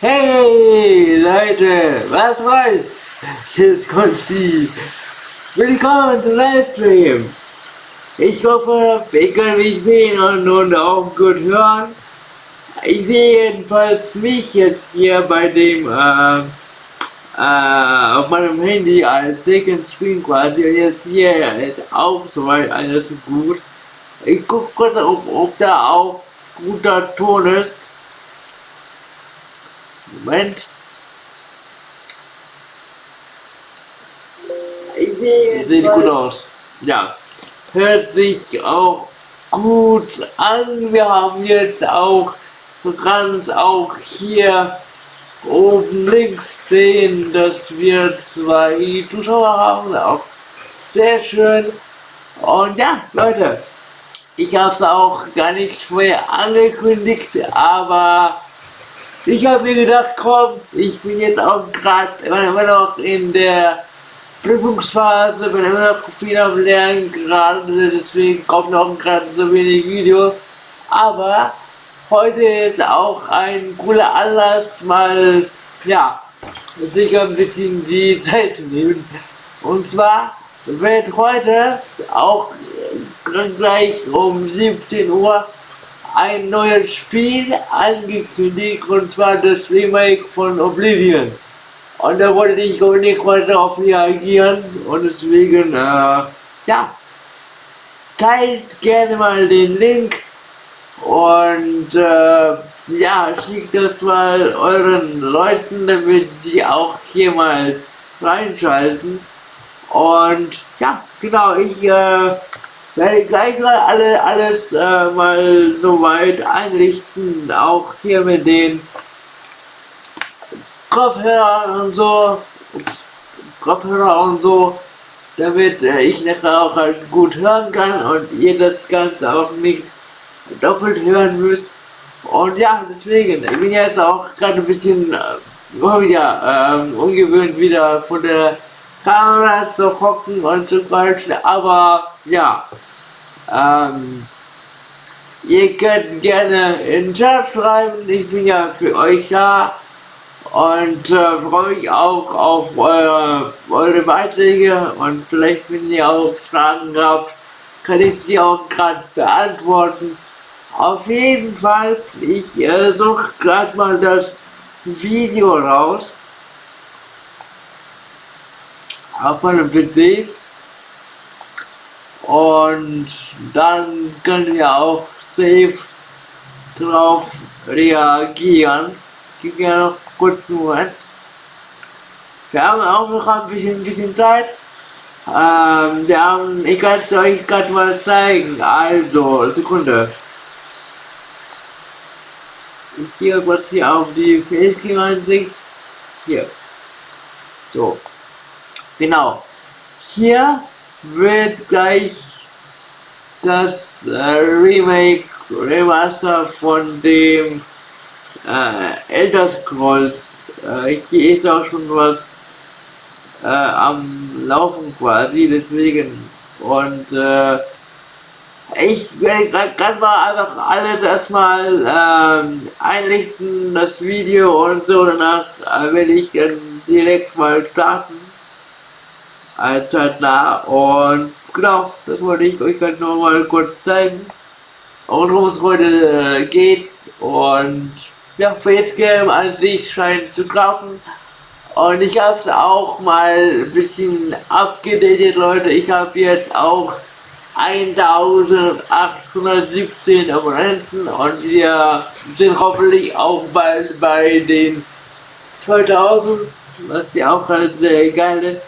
Hey Leute, was rollt? Hier ist Kons-T. Willkommen zum Livestream. Ich hoffe, ihr könnt mich sehen und auch gut hören. Ich sehe jedenfalls mich jetzt hier bei dem auf meinem Handy als Second Screen quasi, und jetzt hier ist auch soweit alles gut. Ich gucke kurz, ob da auch guter Ton ist. Moment. Sieht gut aus. Ja. Hört sich auch gut an. Wir haben jetzt auch, du kannst auch hier oben links sehen, dass wir 2 Zuschauer haben. Auch sehr schön. Und ja, Leute, ich habe es auch gar nicht mehr angekündigt, aber ich habe mir gedacht, komm, ich bin jetzt auch gerade immer noch in der Prüfungsphase, bin immer noch viel am Lernen gerade, deswegen kommen auch gerade so wenig Videos. Aber heute ist auch ein cooler Anlass, mal, ja, sich ein bisschen die Zeit zu nehmen. Und zwar wird heute auch gleich um 17 Uhr ein neues Spiel angekündigt, und zwar das Remake von Oblivion. Und da wollte ich unbedingt mal darauf reagieren, und deswegen, ja, teilt gerne mal den Link und ja, schickt das mal euren Leuten, damit sie auch hier mal reinschalten. Und ja, genau, ich werde gleich mal alles mal soweit einrichten, auch hier mit den Kopfhörer und so, damit ich nachher auch halt gut hören kann und ihr das Ganze auch nicht doppelt hören müsst. Und ja, deswegen, ich bin jetzt auch gerade ein bisschen ungewöhnt, wieder vor der Kamera zu hocken und zu quatschen, aber ja, ihr könnt gerne in den Chat schreiben, ich bin ja für euch da. Und freue mich auch auf eure Beiträge, und vielleicht, wenn ihr auch Fragen habt, kann ich sie auch gerade beantworten. Auf jeden Fall, ich suche gerade mal das Video raus auf meinem PC, und dann können wir auch safe drauf reagieren. Gib mir noch kurz einen Moment. Wir haben auch noch ein bisschen Zeit. Ich kann es euch gerade mal zeigen. Also, Sekunde. Ich gehe kurz hier auf die Facecam-Ansicht. Hier. So. Genau. Hier wird gleich das Remake, Remaster von dem Elder Scrolls. Hier ist auch schon was am Laufen quasi, deswegen. Und ich werde gerade mal einfach alles erstmal einrichten, das Video und so. Danach werde ich dann direkt mal starten. Zeitnah. Und genau, das wollte ich euch gerade noch mal kurz zeigen, worum es heute geht. Und ja, Facecam an sich scheint zu klappen. Und ich habe es auch mal ein bisschen abgedatet, Leute. Ich habe jetzt auch 1817 Abonnenten, und wir sind hoffentlich auch bald bei den 2000, was ja auch halt sehr geil ist.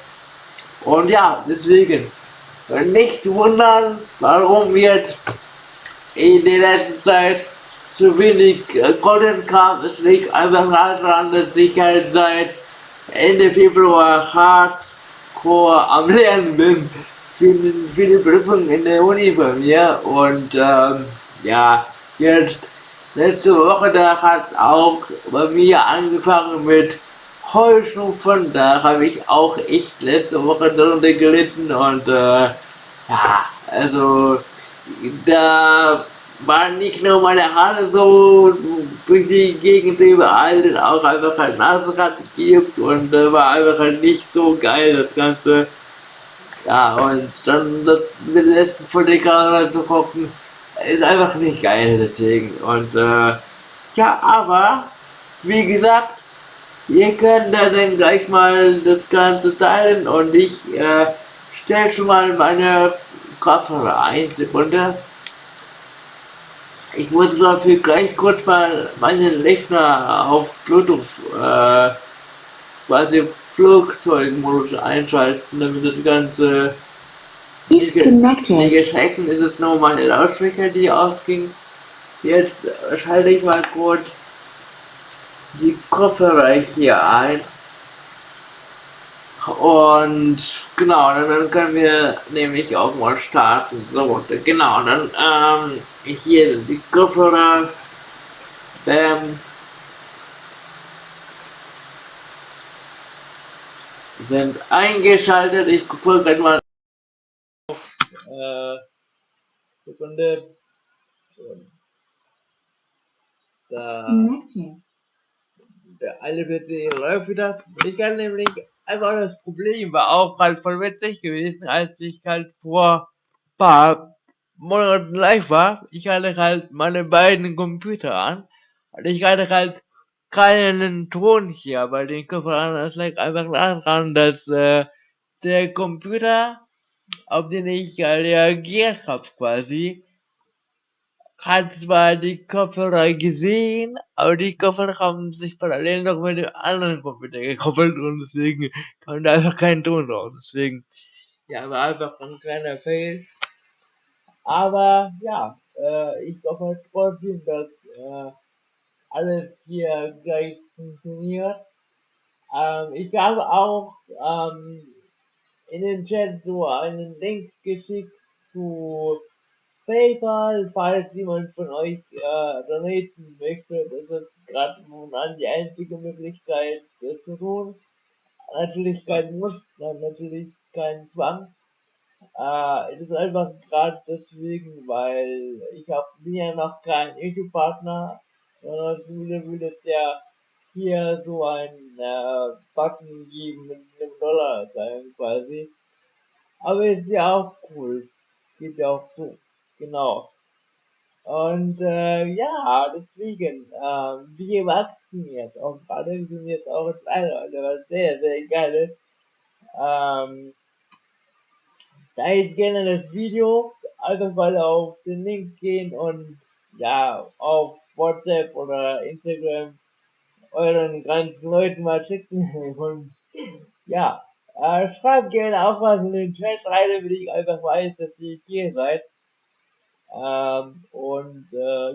Und ja, deswegen nicht wundern, warum jetzt in der letzten Zeit zu wenig Content kam. Es liegt einfach daran, dass ich halt seit Ende Februar hardcore am Lernen bin für viele Prüfungen in der Uni bei mir. Und ja, jetzt letzte Woche, da hat es auch bei mir angefangen mit Heuschnupfen. Da habe ich auch echt letzte Woche darunter gelitten, und ja, also da war nicht nur meine Haare so durch die Gegend überall dann auch einfach halt Nasenrad gibt und war einfach halt nicht so geil, das Ganze. Ja, und dann das mit den letzten von den Kanal zu gucken, ist einfach nicht geil, deswegen. Und ja, aber wie gesagt, ihr könnt da dann gleich mal das Ganze teilen und ich stelle schon mal meine Kopfhörer ein. Sekunde. Ich muss dafür gleich kurz mal meinen Rechner auf Bluetooth quasi Flugzeugmodus einschalten, damit das Ganze nicht erschrecken ist es nur meine Lautsprecher, die ausging. Jetzt schalte ich mal kurz die Kopfhörer hier ein. Und genau, dann können wir nämlich auch mal starten. So, genau, dann hier die Kopfhörer. Sind eingeschaltet. Ich gucke gleich mal auf Sekunde. Da. Der alte PC läuft wieder. Ich hatte nämlich einfach das Problem, war auch halt voll witzig gewesen, als ich halt vor ein paar Monaten live war. Ich hatte halt meine beiden Computer an und ich hatte halt keinen Ton hier bei den Kopfhörern. Das lag einfach daran, dass der Computer, auf den ich reagiert habe quasi, hat zwar die Kopfhörer gesehen, aber die Kopfhörer haben sich parallel noch mit dem anderen Computer gekoppelt und deswegen kam da einfach kein Ton raus. Deswegen, ja, war einfach ein kleiner Fail. Aber ja, ich hoffe halt trotzdem, dass alles hier gleich funktioniert. Ich habe auch in den Chat so einen Link geschickt zu PayPal, falls jemand von euch donaten möchte. Das ist gerade momentan die einzige Möglichkeit, das zu tun. Natürlich kein Muss, natürlich kein Zwang. Es ist einfach gerade deswegen, weil bin ja noch kein YouTube-Partner, sondern würde es ja hier so ein Button geben mit einem Dollar sein quasi. Aber ist ja auch cool. Geht ja auch so. Genau. Und ja, deswegen, wir wachsen jetzt auch gerade, wir sind jetzt auch in Leute, was sehr, sehr geil ist. Teilt gerne das Video, einfach mal auf den Link gehen und ja, auf WhatsApp oder Instagram euren ganzen Leuten mal schicken. Und ja, schreibt gerne auch was in den Chat rein, damit ich einfach weiß, dass ihr hier seid.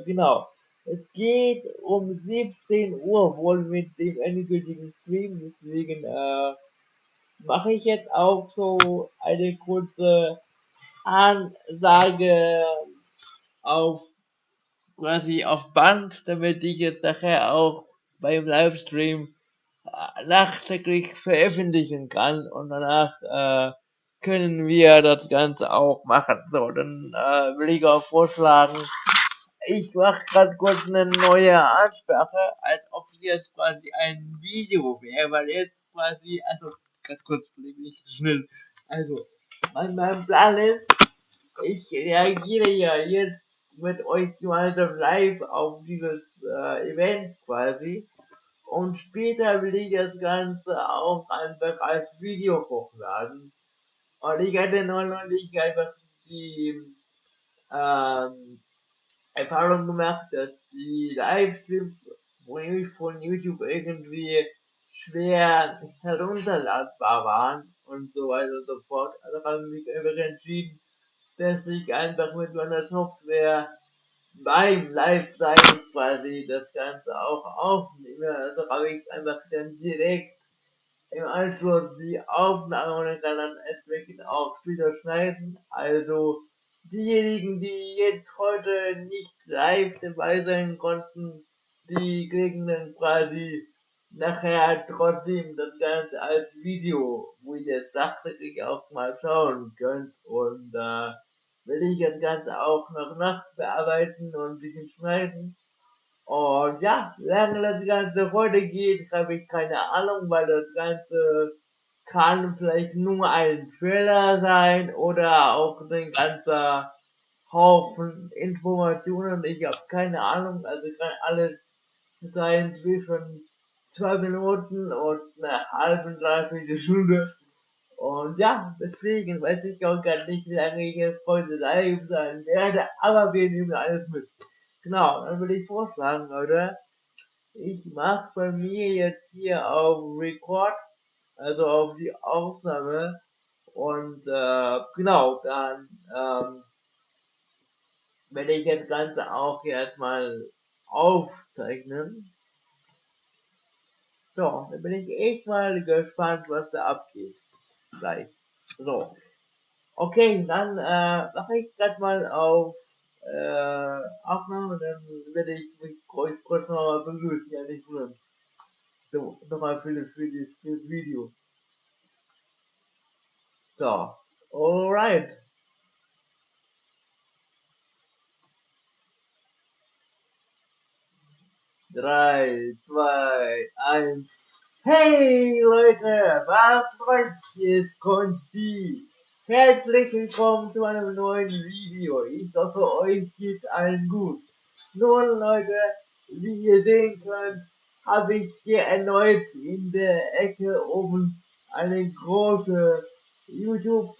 Genau. Es geht um 17 Uhr wohl mit dem endgültigen Stream, deswegen mache ich jetzt auch so eine kurze Ansage auf quasi auf Band, damit ich jetzt nachher auch beim Livestream nachträglich veröffentlichen kann und danach können wir das Ganze auch machen. So, dann will ich auch vorschlagen, ich mache gerade kurz eine neue Ansprache, als ob es jetzt quasi ein Video wäre, weil jetzt quasi, also ganz kurz, nicht schnell. Also, mein Plan ist, ich reagiere ja jetzt mit euch gemeinsam live auf dieses Event quasi. Und später will ich das Ganze auch einfach als Video hochladen. Und ich hatte neulich einfach die Erfahrung gemacht, dass die Livestreams von YouTube irgendwie schwer herunterladbar waren und so weiter und so fort. Also habe ich mich einfach entschieden, dass ich einfach mit meiner Software beim Live-Sein quasi das Ganze auch aufnehme. Also habe ich einfach dann direkt im Anschluss die Aufnahme und kann dann entsprechend auch später schneiden. Also diejenigen, die jetzt heute nicht live dabei sein konnten, die kriegen dann quasi nachher trotzdem das Ganze als Video, wo ihr es nachträglich auch mal schauen könnt. Und will ich das Ganze auch noch nachbearbeiten und ein bisschen schneiden. Und ja, wie lange das Ganze heute geht, habe ich keine Ahnung, weil das Ganze kann vielleicht nur ein Trailer sein oder auch ein ganzer Haufen Informationen. Ich habe keine Ahnung, also kann alles sein zwischen 2 Minuten und einer halben, dreiviertel Stunde. Und ja, deswegen weiß ich auch gar nicht, wie lange ich jetzt heute live sein werde, aber wir nehmen alles mit. Genau, dann würde ich vorschlagen, Leute, ich mache bei mir jetzt hier auf Record, also auf die Aufnahme und genau, dann werde ich das Ganze auch jetzt mal aufzeichnen. So, dann bin ich echt mal gespannt, was da abgeht. Gleich. So. Okay, dann mache ich gerade mal auf Aufnahme und dann werde ich mich euch kurz nochmal begrüßen. Ja, nicht wundern. So, nochmal für das Video. So, alright. 3, 2, 1. Hey Leute, was freut hier ist Kons-T. Herzlich willkommen zu einem neuen Video. Ich hoffe, euch geht's allen gut. Nun Leute, wie ihr sehen könnt, habe ich hier erneut in der Ecke oben eine große YouTube,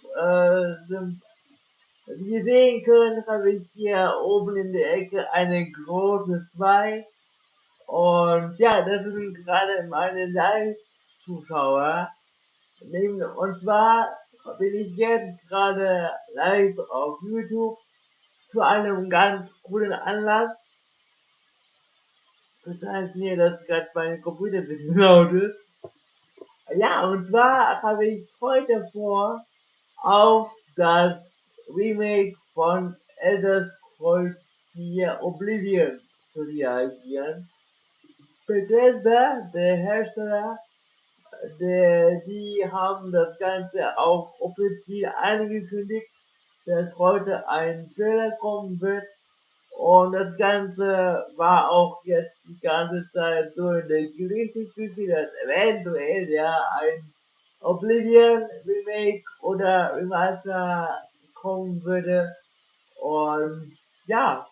wie ihr sehen könnt, habe ich hier oben in der Ecke eine große 2. Und ja, das sind gerade meine Live-Zuschauer. Und zwar bin ich jetzt gerade live auf YouTube zu einem ganz coolen Anlass. Verzeiht mir, dass gerade mein Computer ein bisschen laut ist. Ja, und zwar habe ich heute vor, auf das Remake von Elder Scrolls 4 Oblivion zu reagieren. Bethesda, der Hersteller, die haben das Ganze auch offiziell angekündigt, dass heute ein Trailer kommen wird. Und das Ganze war auch jetzt die ganze Zeit so in der Gerüchteküche, dass eventuell ja ein Oblivion Remake oder Remaster kommen würde. Und ja,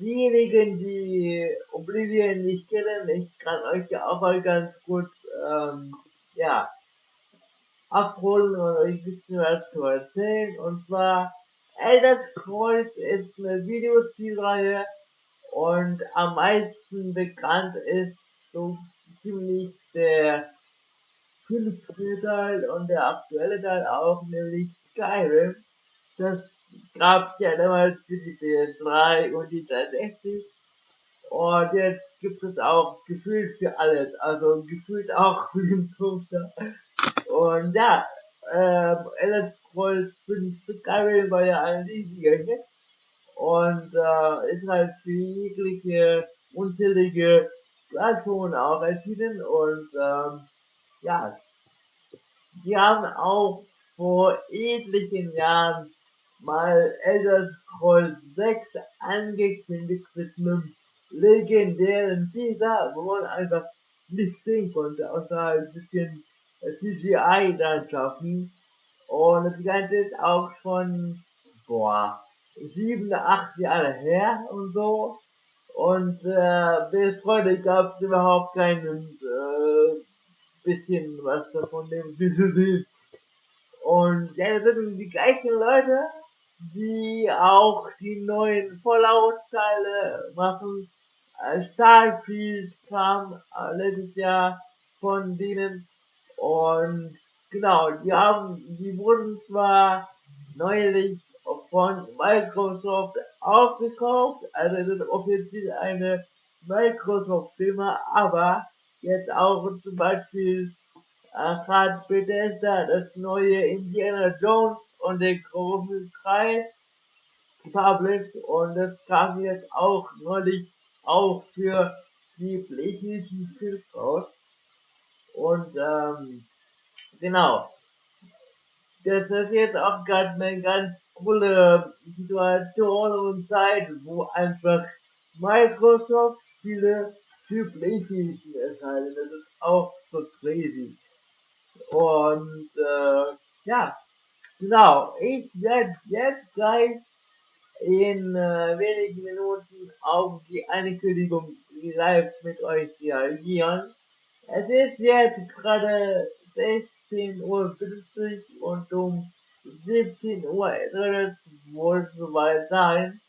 diejenigen, die Oblivion nicht kennen, ich kann euch ja auch mal ganz kurz ja, abholen und euch ein bisschen was zu erzählen. Und zwar, Elder Scrolls ist eine Videospielreihe und am meisten bekannt ist so ziemlich der 5. Teil und der aktuelle Teil auch, nämlich Skyrim. Das gab es ja damals für die PS3 und die 360. Und jetzt gibt es auch gefühlt für alles, also gefühlt auch für den Computer. Und ja, Elder Scrolls 5 Skyrim war ja ein riesiger Hit und ist halt für jegliche unzählige Plattformen auch erschienen und ja, die haben auch vor etlichen Jahren mal Elder Scrolls 6 angekündigt mit einem legendären Teaser, wo man einfach nichts sehen konnte, außer ein bisschen CGI-Landschaften. Und das Ganze ist auch schon, 7, 8 Jahre her und so. Und bis heute gab es überhaupt keinen bisschen was davon dem Video sehen. Und ja, das sind die gleichen Leute, die auch die neuen Fallout-Teile machen. Starfield kam letztes Jahr von denen. Und genau, die wurden zwar neulich von Microsoft aufgekauft, also es ist offiziell eine Microsoft-Firma, aber jetzt auch zum Beispiel hat Bethesda das neue Indiana Jones und den großen Kreis published und das kam jetzt auch neulich auch für die PlayStation 5 raus. Und genau, das ist jetzt auch gerade eine ganz coole Situation und Zeit, wo einfach Microsoft viele für PlayStation erscheinen. Das ist auch so crazy. Und ja, genau. Ich werde jetzt gleich in wenigen Minuten auf die Ankündigung live mit euch reagieren. Es ist jetzt gerade 16:50 Uhr und um 17 Uhr soll es wohl soweit sein.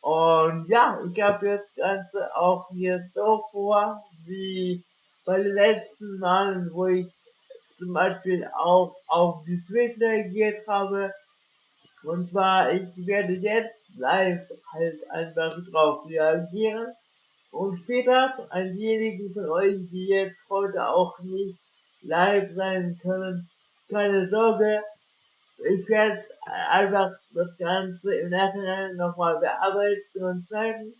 Und ja, ich habe jetzt das Ganze auch hier so vor, wie bei den letzten Malen, wo ich zum Beispiel auch auf die Switch reagiert habe. Und zwar, ich werde jetzt live halt einfach drauf reagieren. Und später an diejenigen von euch, die jetzt heute auch nicht live sein können, keine Sorge, ich werde einfach das Ganze im Nachhinein nochmal bearbeiten und schneiden.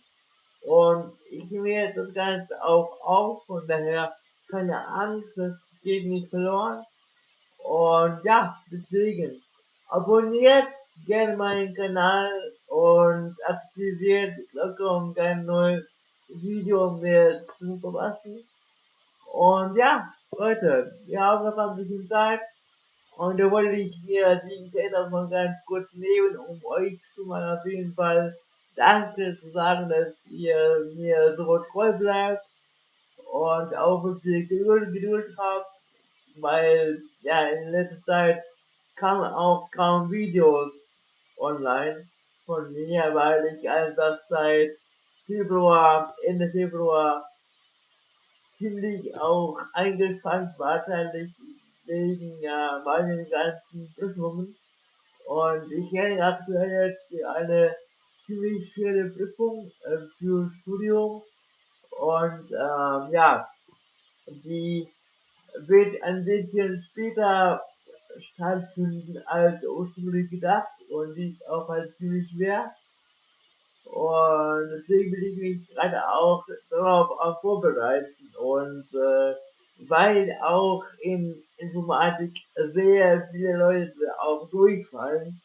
Und ich nehme jetzt das Ganze auch auf, von daher keine Angst, das geht nicht verloren. Und ja, deswegen abonniert gerne meinen Kanal und aktiviert die Glocke, um kein neues Video mehr zu verpassen. Und ja, Leute, wir haben noch ein bisschen Zeit und da wollte ich mir die Zeit auch mal ganz kurz nehmen, um euch schon mal auf jeden Fall Danke zu sagen, dass ihr mir so treu bleibt und auch so viel Geduld habt, weil ja in letzter Zeit kamen auch kaum Videos online von mir, weil ich einfach seit Ende Februar ziemlich auch eingespannt war, wahrscheinlich wegen meinen ganzen Prüfungen. Und ich lerne aktuell jetzt für eine ziemlich schwere Prüfung für Studium. Und ja, die wird ein bisschen später stattfinden als ursprünglich gedacht und die ist auch halt ziemlich schwer. Und deswegen will ich mich gerade auch darauf auch vorbereiten. Und weil auch in Informatik sehr viele Leute auch durchfallen,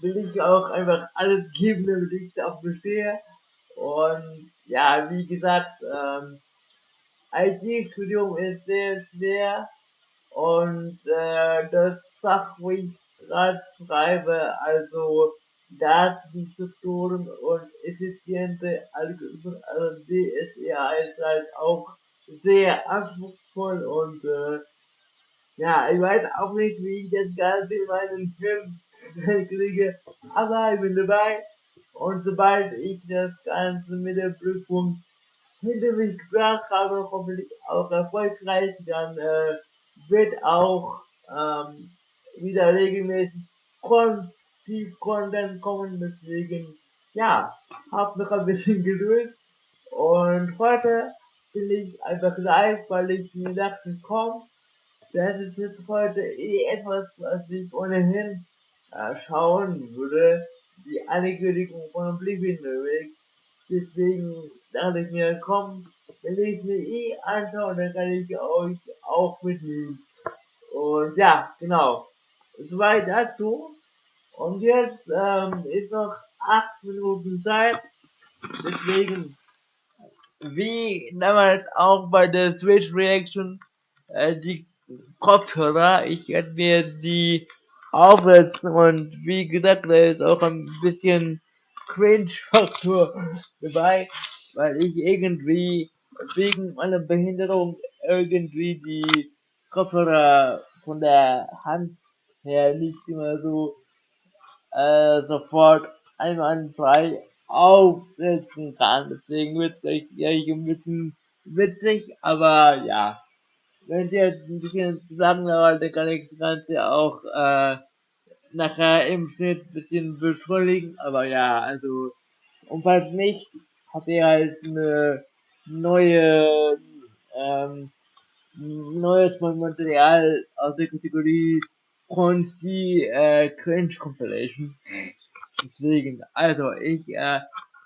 will ich auch einfach alles geben, damit ich es auch bestehe. Und ja, wie gesagt, IT-Studium ist sehr schwer und das Fach, wo ich gerade schreibe, also Datenstrukturen und effiziente Algorithmen, also DSEA ist halt auch sehr anspruchsvoll und ja, ich weiß auch nicht, wie ich das Ganze in meinen Hirn kriege, aber ich bin dabei und sobald ich das Ganze mit der Prüfung hinter mich gebracht habe, hoffentlich auch erfolgreich, dann wird auch wieder regelmäßig Content kommen, deswegen ja, habt noch ein bisschen Geduld und heute bin ich einfach live, weil ich mir dachte, komm, das ist jetzt heute etwas, was ich ohnehin schauen würde, die Ankündigung von Oblivion Remake. Deswegen dachte ich mir, komm, wenn ich mir anschaue, dann kann ich euch auch mitnehmen. Und ja, genau. Soweit dazu. Und jetzt ist noch 8 Minuten Zeit. Deswegen, wie damals auch bei der Switch Reaction, die Kopfhörer, ich werde mir jetzt die aufsetzen und wie gesagt, da ist auch ein bisschen Cringe-Faktor dabei, weil ich irgendwie wegen meiner Behinderung irgendwie die Kopfhörer von der Hand her nicht immer so sofort einwandfrei aufsetzen kann. Deswegen wird es gleich ein bisschen witzig, aber ja, wenn es jetzt ein bisschen zu lang dauert, dann kann ich das Ganze auch nachher im Schnitt ein bisschen beschleunigen, aber ja, also, und falls nicht, habt ihr halt eine neue, neues Material aus der Kategorie Kons-T Cringe Compilation. Deswegen, also ich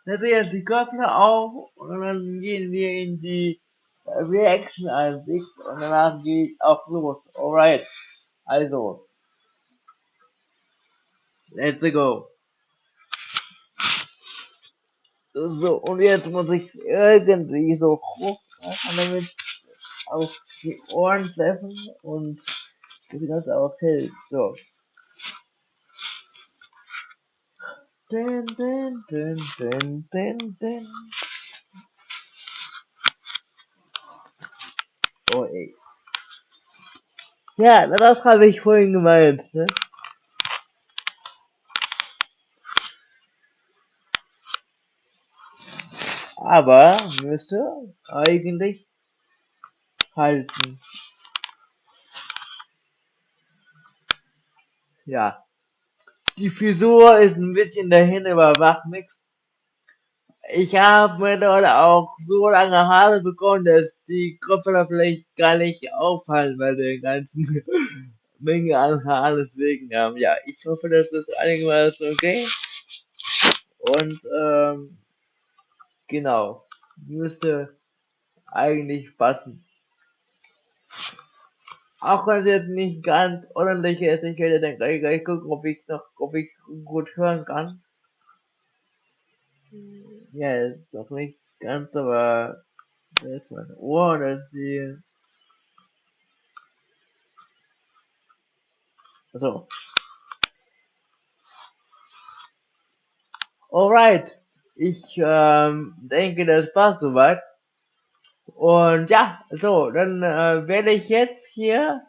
setze jetzt die Kopfhörer auf und dann gehen wir in die Reaction-Ansicht und danach geht's auch los. Alright, also, let's go. So, und jetzt muss ich irgendwie so hochkrachen, damit auf die Ohren treffen und das auch hält. So. Dun, dun, dun, dun, dun, dun. Oh ey. Ja, das habe ich vorhin gemeint, ne? Aber müsste eigentlich halten. Ja. Die Frisur ist ein bisschen dahin, aber macht nix. Ich habe mir dort auch so lange Haare bekommen, dass die Kopfhörer vielleicht gar nicht auffallen bei der ganzen Menge an Haaren. Deswegen, ja, ich hoffe, das ist einigermaßen okay. Und, genau. Müsste eigentlich passen. Auch wenn es jetzt nicht ganz ordentlich ist, ich werde dann gleich gucken, ob ich gut hören kann. Ja, ist noch nicht ganz, aber da ist mein Ohr, das ist die. So. Alright. Ich denke, das passt soweit. Und ja, so, dann werde ich jetzt hier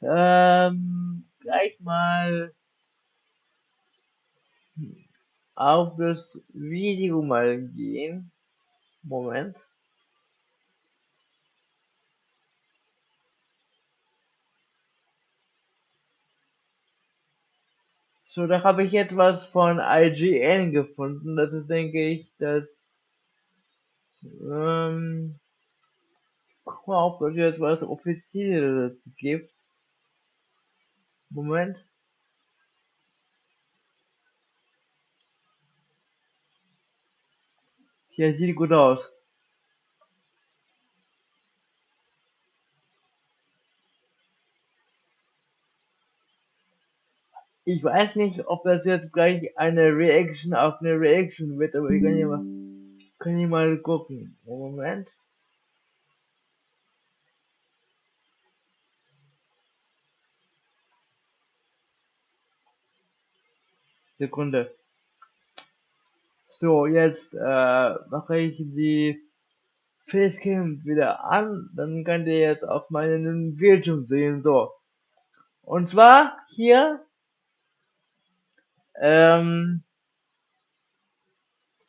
gleich mal auf das Video mal gehen. Moment. So, da habe ich jetzt was von IGN gefunden. Das ist, denke ich, das guck mal, ob es jetzt was Offizielles gibt. Moment. Hier sieht gut aus. Ich weiß nicht, ob das jetzt gleich eine Reaction auf eine Reaction wird, aber ich kann hier mal gucken. Moment. Sekunde. So, jetzt mache ich die Facecam wieder an. Dann könnt ihr jetzt auf meinen Bildschirm sehen. So. Und zwar hier es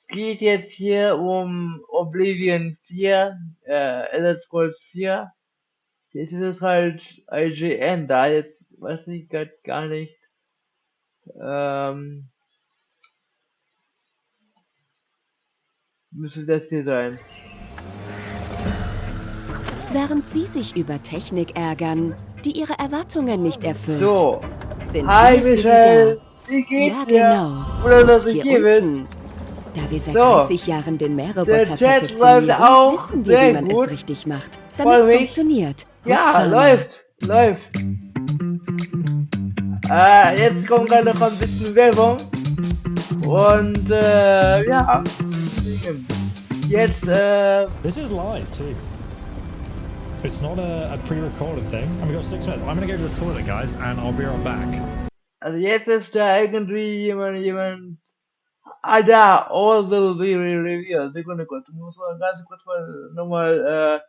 geht jetzt hier um Oblivion 4, Elder Scrolls 4. Jetzt ist es halt IGN da, jetzt weiß ich grad gar nicht. Müsste das hier sein. Während Sie sich über Technik ärgern, die Ihre Erwartungen nicht erfüllt, So. sind Hi wir für Sie Michelle, da. wie geht's Ja, dir? genau. Oder dass ich Hier hier bin? unten. Da wir seit So. 30 Jahren den Der Mähroboter Chat läuft perfektionieren, auch wissen wir, wie sehr man gut. es richtig macht, damit Freue es mich. funktioniert. Ja, läuft. Jetzt kommt gerade noch ein bisschen Werbung. Und ja. Jetzt This is live too. It's not a pre-recorded thing. And we've got 6 minutes. I'm gonna go to the toilet, guys, and I'll be right back. Also jetzt ist da irgendwie jemand. Ah, da, all will be revealed. Sekunde kurz. Ich muss mal ganz kurz mal nochmal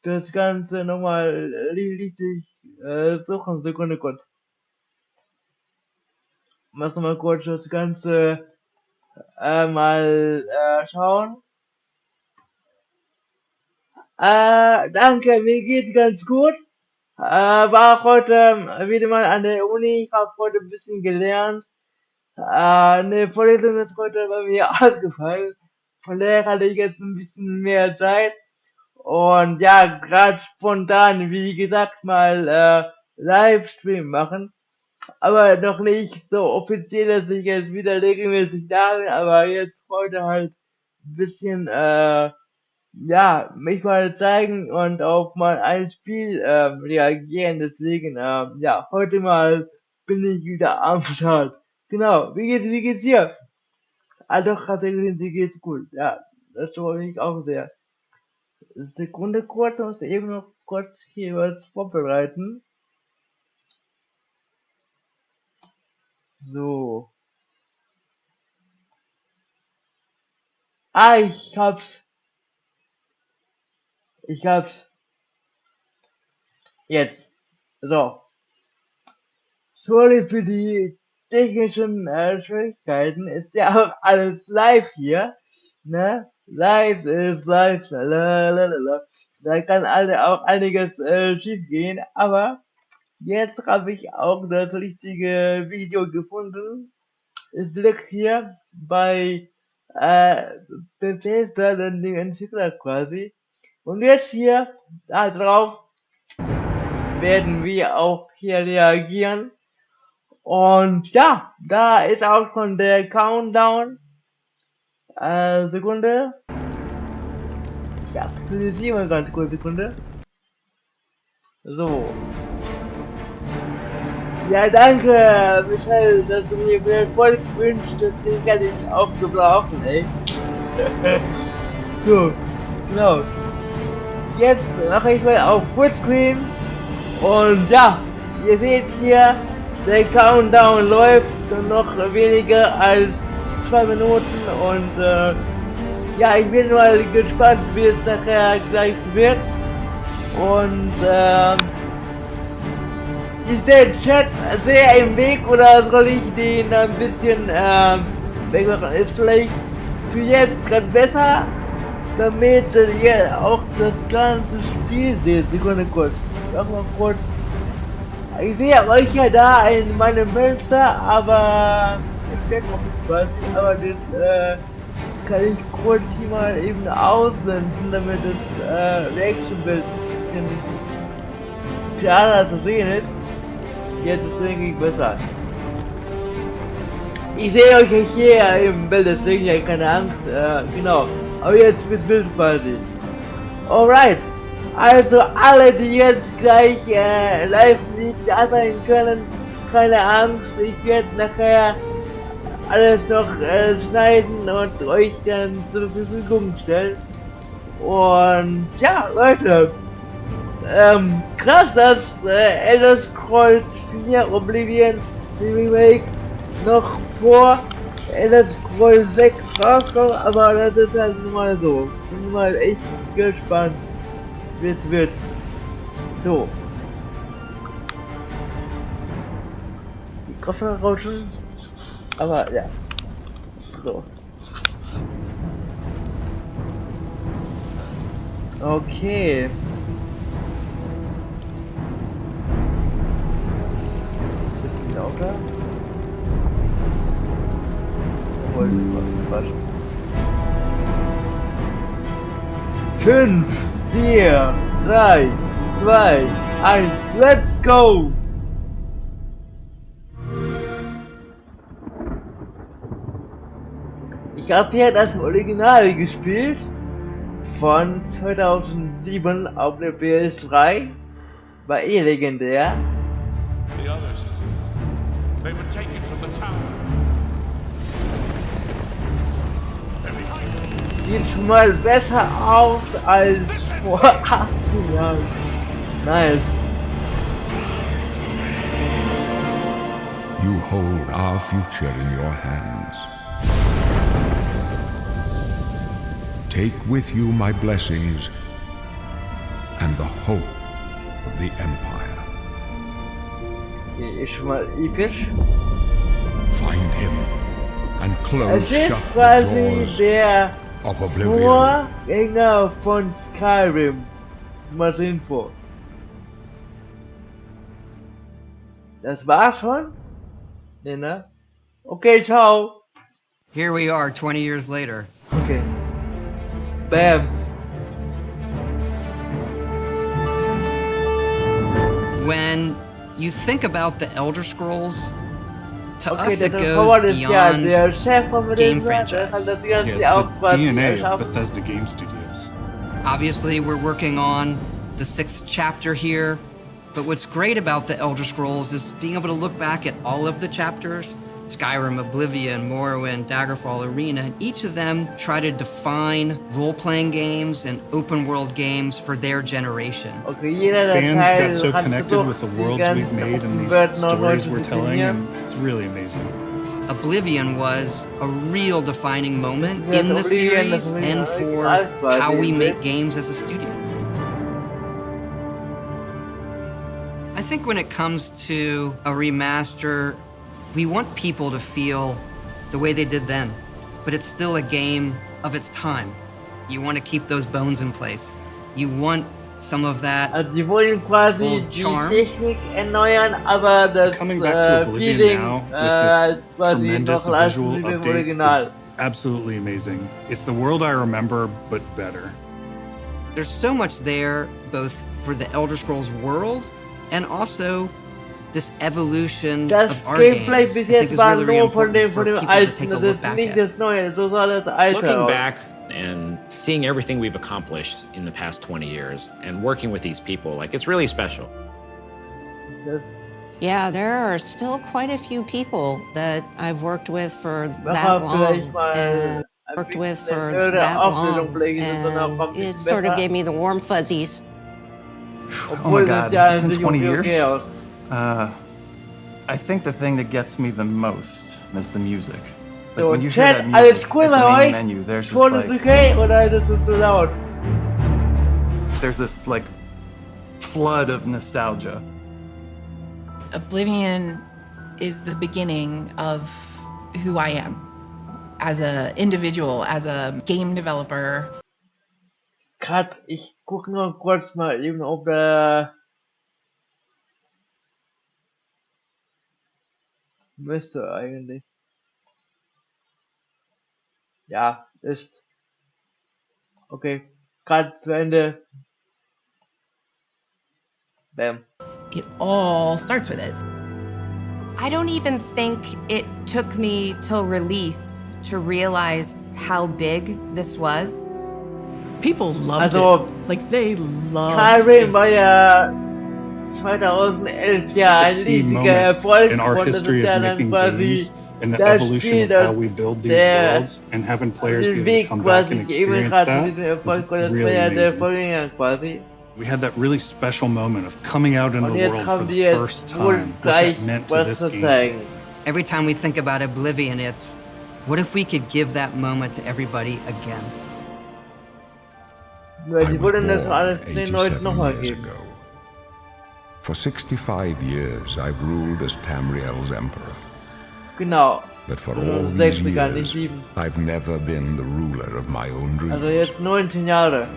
das Ganze nochmal richtig suchen. Sekunde kurz. Muss nochmal kurz das Ganze mal schauen. Danke, mir geht's ganz gut. War heute wieder mal an der Uni. Ich habe heute ein bisschen gelernt. Eine Vorlesung ist heute bei mir ausgefallen. Von daher hatte ich jetzt ein bisschen mehr Zeit. Und ja, gerade spontan, wie gesagt, mal Livestream machen. Aber noch nicht so offiziell, dass ich jetzt wieder regelmäßig da bin. Aber jetzt heute halt ein bisschen, ja, mich mal zeigen und auf mal ein Spiel reagieren. Deswegen, ja, heute mal bin ich wieder am Start. Genau, wie geht's dir? Ah doch, tatsächlich, die geht gut. Ja, das freut mich auch sehr. Sekunde kurz, muss eben noch kurz hier was vorbereiten. So. Ah, ich hab's. Jetzt. So. Sorry für die technischen Schwierigkeiten. Ist ja auch alles live hier. Ne? Live ist live. Lalalala. Da kann auch einiges schief gehen. Aber jetzt habe ich auch das richtige Video gefunden. Es liegt hier bei Bethesda, dem Entwickler quasi. Und jetzt hier, da drauf, werden wir auch hier reagieren. Und ja, da ist auch schon der Countdown. Sekunde. Ich aktualisiere mal ganz kurz, Sekunde. So. Ja, danke, Michael, dass du mir mehr Volk wünschst. Den kann ich auch gebrauchen, ey. So, genau. Jetzt mache ich mal auf Fullscreen. Und ja, ihr seht hier, der Countdown läuft noch weniger als 2 Minuten. Und ja, ich bin mal gespannt, wie es nachher gleich wird. Und ist der Chat sehr im Weg oder soll ich den ein bisschen wegmachen? Ist vielleicht für jetzt gerade besser, damit ihr auch das ganze Spiel seht. Sekunde kurz. Sag mal kurz. Ich sehe euch ja da in meinem Fenster, aber im Chat noch nicht quasi. Aber das kann ich kurz hier mal eben ausblenden, damit das Reaction-Bild ein bisschen klarer zu sehen ist. Jetzt ist es irgendwie besser. Ich sehe euch ja hier im Bild, deswegen ja keine Angst. Genau. Aber jetzt mit Bild quasi. Alright. Also alle, die jetzt gleich live nicht da sein können, keine Angst. Ich werde nachher alles noch schneiden und euch dann zur Verfügung stellen. Und ja, Leute. Krass, dass Elder Scrolls 4 Oblivion Remake noch vor Elder Scrolls 6 rauskommt, aber das ist halt nun mal so. Ich bin mal echt gespannt, wie es wird. So. Die Koffer rauschen. Aber ja. So. Okay. Lauter. Obwohl, was? 5, 4, 3, 2, 1, let's go! Ich habe hier das Original gespielt von 2007 auf der PS3. War eh legendär. The others, they were taken to the tower. They're behind us. Sieht schon mal besser aus als vor 18 Jahren. Nice. You hold our future in your hands. Take with you my blessings and the hope of the Empire. Hier ist schon mal episch. Find him and close Es ist shut the quasi doors der of Oblivion. Vorgänger von Skyrim. Mal zur Info. Das war's schon? Ne? Okay, ciao. Here we are 20 years later. Okay. Bam. When you think about the Elder Scrolls, to Okay, us it der goes Howard ist ja beyond der Chef von game Bethesda, der franchise. hat das Yeah, ganze it's auch the quasi DNA of erschaffen. Bethesda Game Studios. Obviously, we're working on the 6th chapter here, but what's great about the Elder Scrolls is being able to look back at all of the chapters Skyrim, Oblivion, Morrowind, Daggerfall, Arena, and each of them try to define role-playing games and open-world games for their generation. Okay, jeder Fans Teil got so hat connected versucht, with the die worlds we've ganze made and these Open-World noch neu stories zu we're telling, definieren. and it's really amazing. Oblivion was a real defining moment Ja, in the Oblivion, das series ist and ein for Original quasi, how we ne? make games as a studio. I think when it comes to a remaster, we want people to feel the way they did then, but it's still a game of its time. You want to keep those bones in place. You want some of that Also sie wollen quasi old die charm. Technik erneuern, aber das Coming back to Oblivion Feeling now with this quasi tremendous noch als visual wie im update Original. is absolutely amazing. It's the world I remember, but better. There's so much there, both for the Elder Scrolls world and also this evolution Das of our Gameplay games. bis I think jetzt is war really, really nur von important dem for people to Alten, take a das look ist back nicht at. das Neue, das war das Alte. Looking aus. back and seeing everything we've accomplished in the past 20 years and working with these people, like, it's really special. Das Yeah, there are still quite a few people that I've worked with for Mach that mal vielleicht long mal and ein worked bisschen with eine for höhere that Auflösung long, legen, sind dann auch ein and it bisschen sort of besser. gave me the warm fuzzies. Obwohl my das God, ja it's an been sich 20 okay years. aus. I think the thing that gets me the most is the music. Like So, when you hear Chat, that alles music cool at the bei main euch? menu, there's just Ton ist like okay oder ist es zu laut? there's this like flood of nostalgia. Oblivion is the beginning of who I am as an individual, as a game developer. Cut, ich gucke nur kurz mal eben, ob der müsste eigentlich. Ja, ist. Okay, Cut zu Ende. Bam. It all starts with it. I don't even think it took me till release to realize how big this was. People loved Also, it. Like, they loved Skyrim it. war ja 2011 ja ein Key riesiger moment Erfolg in our und das history ist ja of dann making quasi games and the das evolution Spiel, of how das we build these der worlds and having players be den able to Weg come back quasi and geebnet experience hat that für diesen Erfolg, weil is das war really ja der amazing. Vorgänger quasi. We had that really special moment of coming out into Und the jetzt world for haben die the jetzt first wohl time, what gleich that meant to was this zu game. zeigen. Every time we think about Oblivion, it's what if we could give that moment to everybody again? Nur I die was wollen das born alles den Leuten 87 nochmal years geben. ago. For 65 years I've ruled as Tamriel's emperor. Genau. But for Also all these 60er, nicht years, 7. I've never been the ruler of my own dreams. Also jetzt 19 Jahre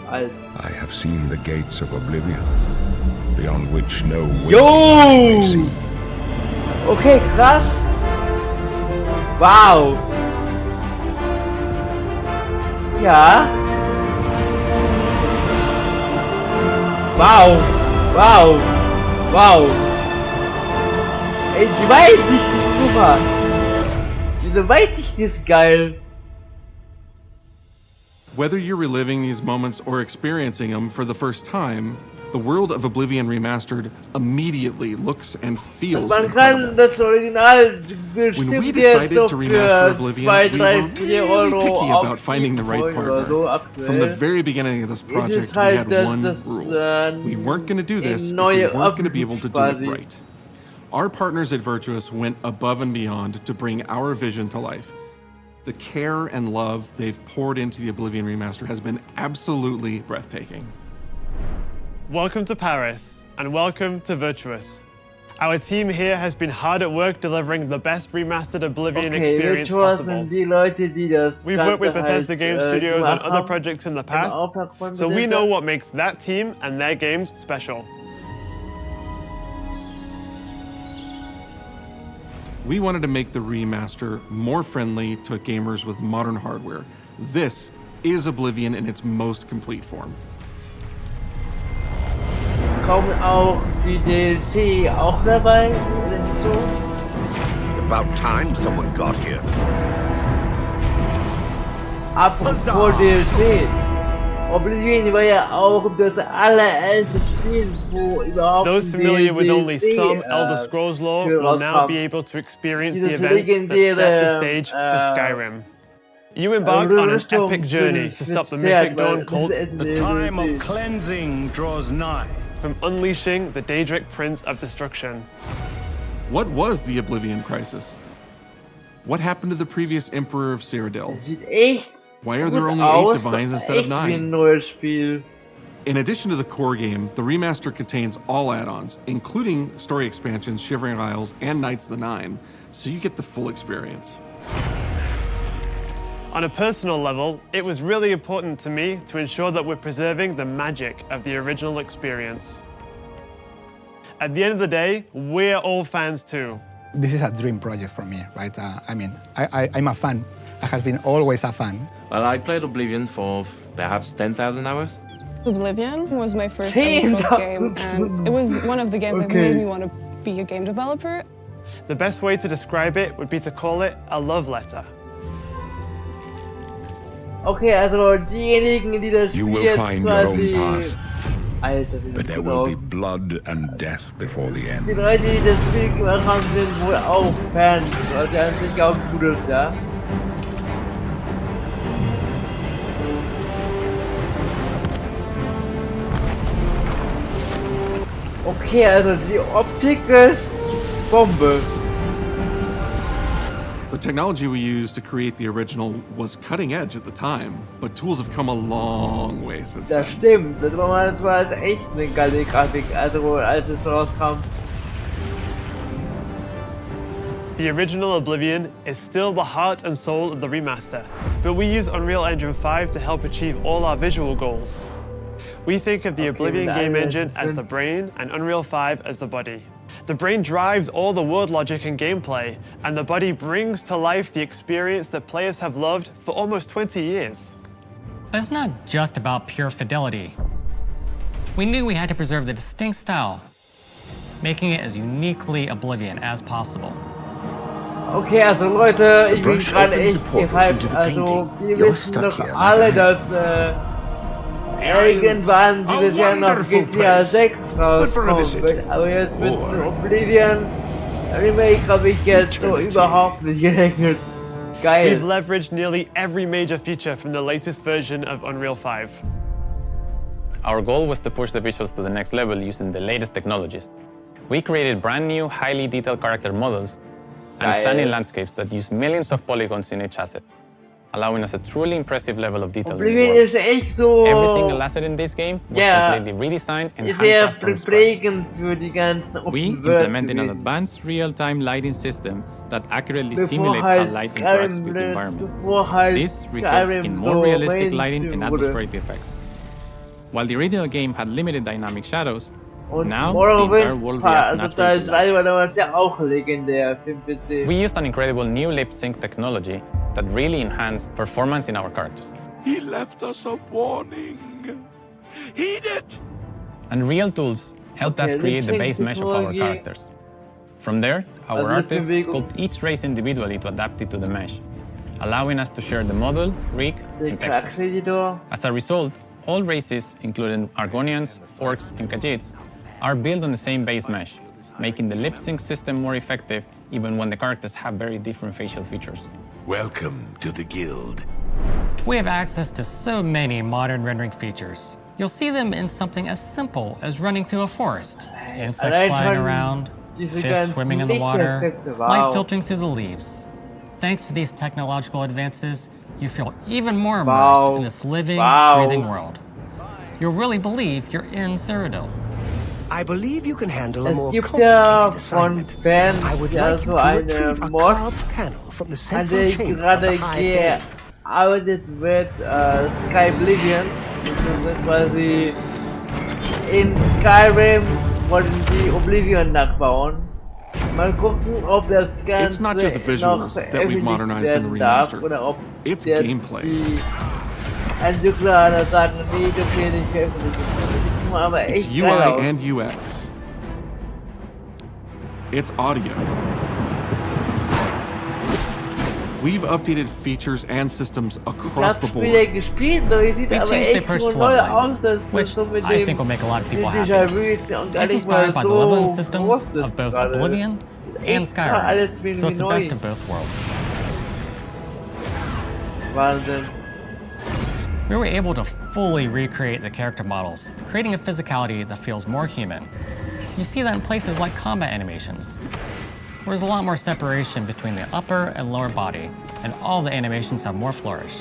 alt. I have seen the gates of Oblivion, beyond which no waking Yo! eye may see. Okay, krass. Wow. Ja. Wow. Wow. Wow. Ey, die Weitsicht ist super. Diese Weitsicht ist geil. Whether you're reliving these moments or experiencing them for the first time, the world of Oblivion Remastered immediately looks and feels Man incredible. kann das Original When we bestimmt jetzt decided so to remaster für Oblivion, 2, we 3, were 4 really Euro picky auf about finding the right oder so partner. From the aktuell. very beginning of this Jetzt project, ist we halt had das, one das rule. We weren't going to do this if we neue weren't going to be able to do it quasi. right. Our partners at Virtuous went above and beyond to bring our vision to life. The care and love they've poured into the Oblivion Remaster has been absolutely breathtaking. Welcome to Paris, and welcome to Virtuous. Our team here has been hard at work delivering the best remastered Oblivion Okay, experience Virtuous possible. sind die Leute, die das We've worked with Ganze Bethesda halt, Game Studios and gemacht other haben. projects in the Im past, Auftrag von so we Bethesda. know what makes that team and their games special. We wanted to make the remaster more friendly to gamers with modern hardware. This is Oblivion in its most complete form. Kommen auch die DLC auch dabei? So? About time someone got here. Apropos DLC. Oblivion war ja auch das allererste Spiel, wo überhaupt Those familiar with only some Elder DLC Scrolls lore für will now rauskam. be able to experience Dieses the events that set the legendäre, stage for Skyrim. You embark on an epic journey to stop the Mythic Dawn cult. The time of cleansing draws nigh. From unleashing the Daedric Prince of Destruction. What was the Oblivion Crisis? What happened to the previous Emperor of Cyrodiil? Sieht echt Why are there gut only aus, 8 divines instead of echt wie 9? ein neues Spiel. In addition to the core game, the remaster contains all add-ons, including story expansions, Shivering Isles, and Knights of the Nine, so you get the full experience. On a personal level, it was really important to me to ensure that we're preserving the magic of the original experience. At the end of the day, we're all fans too. This is a dream project for me, right? I'm a fan. I have been always a fan. Well, I played Oblivion for perhaps 10,000 hours. Oblivion was my first Elder Scrolls game, and it was one of the games that made me want to be a game developer. The best way to describe it would be to call it a love letter. Okay, also diejenigen, die das You Spiel will jetzt find your own quasi... path, Alter, but there will be blood and death before the die end. Leute, die das Spiel gemacht haben, sind wohl auch Fans, was ja an sich auch gut ist, ja. Okay, also die Optik ist Bombe. The technology we used to create the original was cutting edge at the time, but tools have come a long way since Das then. stimmt, das war echt eine geile Grafik, also als es rauskam. The original Oblivion is still the heart and soul of the remaster, but we use Unreal Engine 5 to help achieve all our visual goals. We think of the Oblivion game engine as the brain and Unreal 5 as the body. The brain drives all the world logic and gameplay, and the body brings to life the experience that players have loved for almost 20 years. But it's not just about pure fidelity. We knew we had to preserve the distinct style, making it as uniquely Oblivion as possible. Okay, also Leute, ich bin gerade echt gehypt, also wir wissen doch alle, dass irgendwann dieses Jahr noch GTA 6 rauskommen wird, aber jetzt mit Oblivion Remake habe ich jetzt so überhaupt nicht gerechnet. Geil. We've leveraged nearly every major feature from the latest version of Unreal 5. Our goal was to push the visuals to the next level using the latest technologies. We created brand new, highly detailed character models and stunning landscapes that use millions of polygons in each asset, allowing us a truly impressive level of detail. Oblivion ist echt so... Every single asset in this game was completely redesigned and sehr handcrafted from scratch. prägend für die ganzen We Open World implemented an gewesen. advanced real-time lighting system that accurately Bevor simulates halt how light interacts with the Skyrim- environment. bevor halt This results Skyrim in more so realistic lighting and Mainstream wurde. atmospheric effects. While the original game had limited dynamic shadows, Und now the entire Morrowind, world reacts also naturally Teil to light. 3 war damals ja auch legendär für den PC. We used an incredible new lip sync technology that really enhanced performance in our characters. He left us a warning. Heed it! And real tools helped us Okay, create the lip sync base mesh of our technology. characters. From there, our Also artists Bewegung. sculpt each race individually to adapt it to the mesh, allowing us to share the model, rig, Der and textures. Charaktereditor. As a result, all races, including Argonians, Orcs, and Khajiits, are built on the same base mesh, making the lip sync system more effective even when the characters have very different facial features. Welcome to the guild. We have access to so many modern rendering features. You'll see them in something as simple as running through a forest, insects Allein flying schon around, diese fish ganzen swimming in the water, Lichteffekte, light wow. filtering through the leaves. Thanks to these technological advances, you feel even more immersed Wow. in this living, Wow. breathing world. You'll really believe you're in Cyrodiil. I believe you can handle a Es more gibt ja complicated von assignment. Fans I would ja like you so to eine retrieve a Mod, carved panel from the an central der chamber of the gerade high thing. gearbeitet wird, Sky Oblivion. Das ist quasi in Skyrim wollen die Oblivion nachbauen. Mal gucken, ob das Ganze It's not just the visuals noch that we've veröffentlicht modernized in the werden darf, remaster. oder ob It's jetzt gameplay. die Entwickler da sagen, nee, dürfen wir nicht veröffentlichen. Das sieht aber It's echt geil UI aus. and UX. It's audio. We've updated features and systems Ich across habe the board. Spiele gespielt, aber die sieht We've aber changed the echt approach so to neu leveling, aus, dass which das so mit I dem think will make a lot of people Déjà happy. vu ist und gar It's nicht mal inspired by the so leveling systems groß ist of both gerade. Oblivion and Echt alles Skyrim, so it's the neu. best of both worlds. Wahnsinn. We were able to fully recreate the character models, creating a physicality that feels more human. You see that in places like combat animations, where there's a lot more separation between the upper and lower body, and all the animations have more flourish.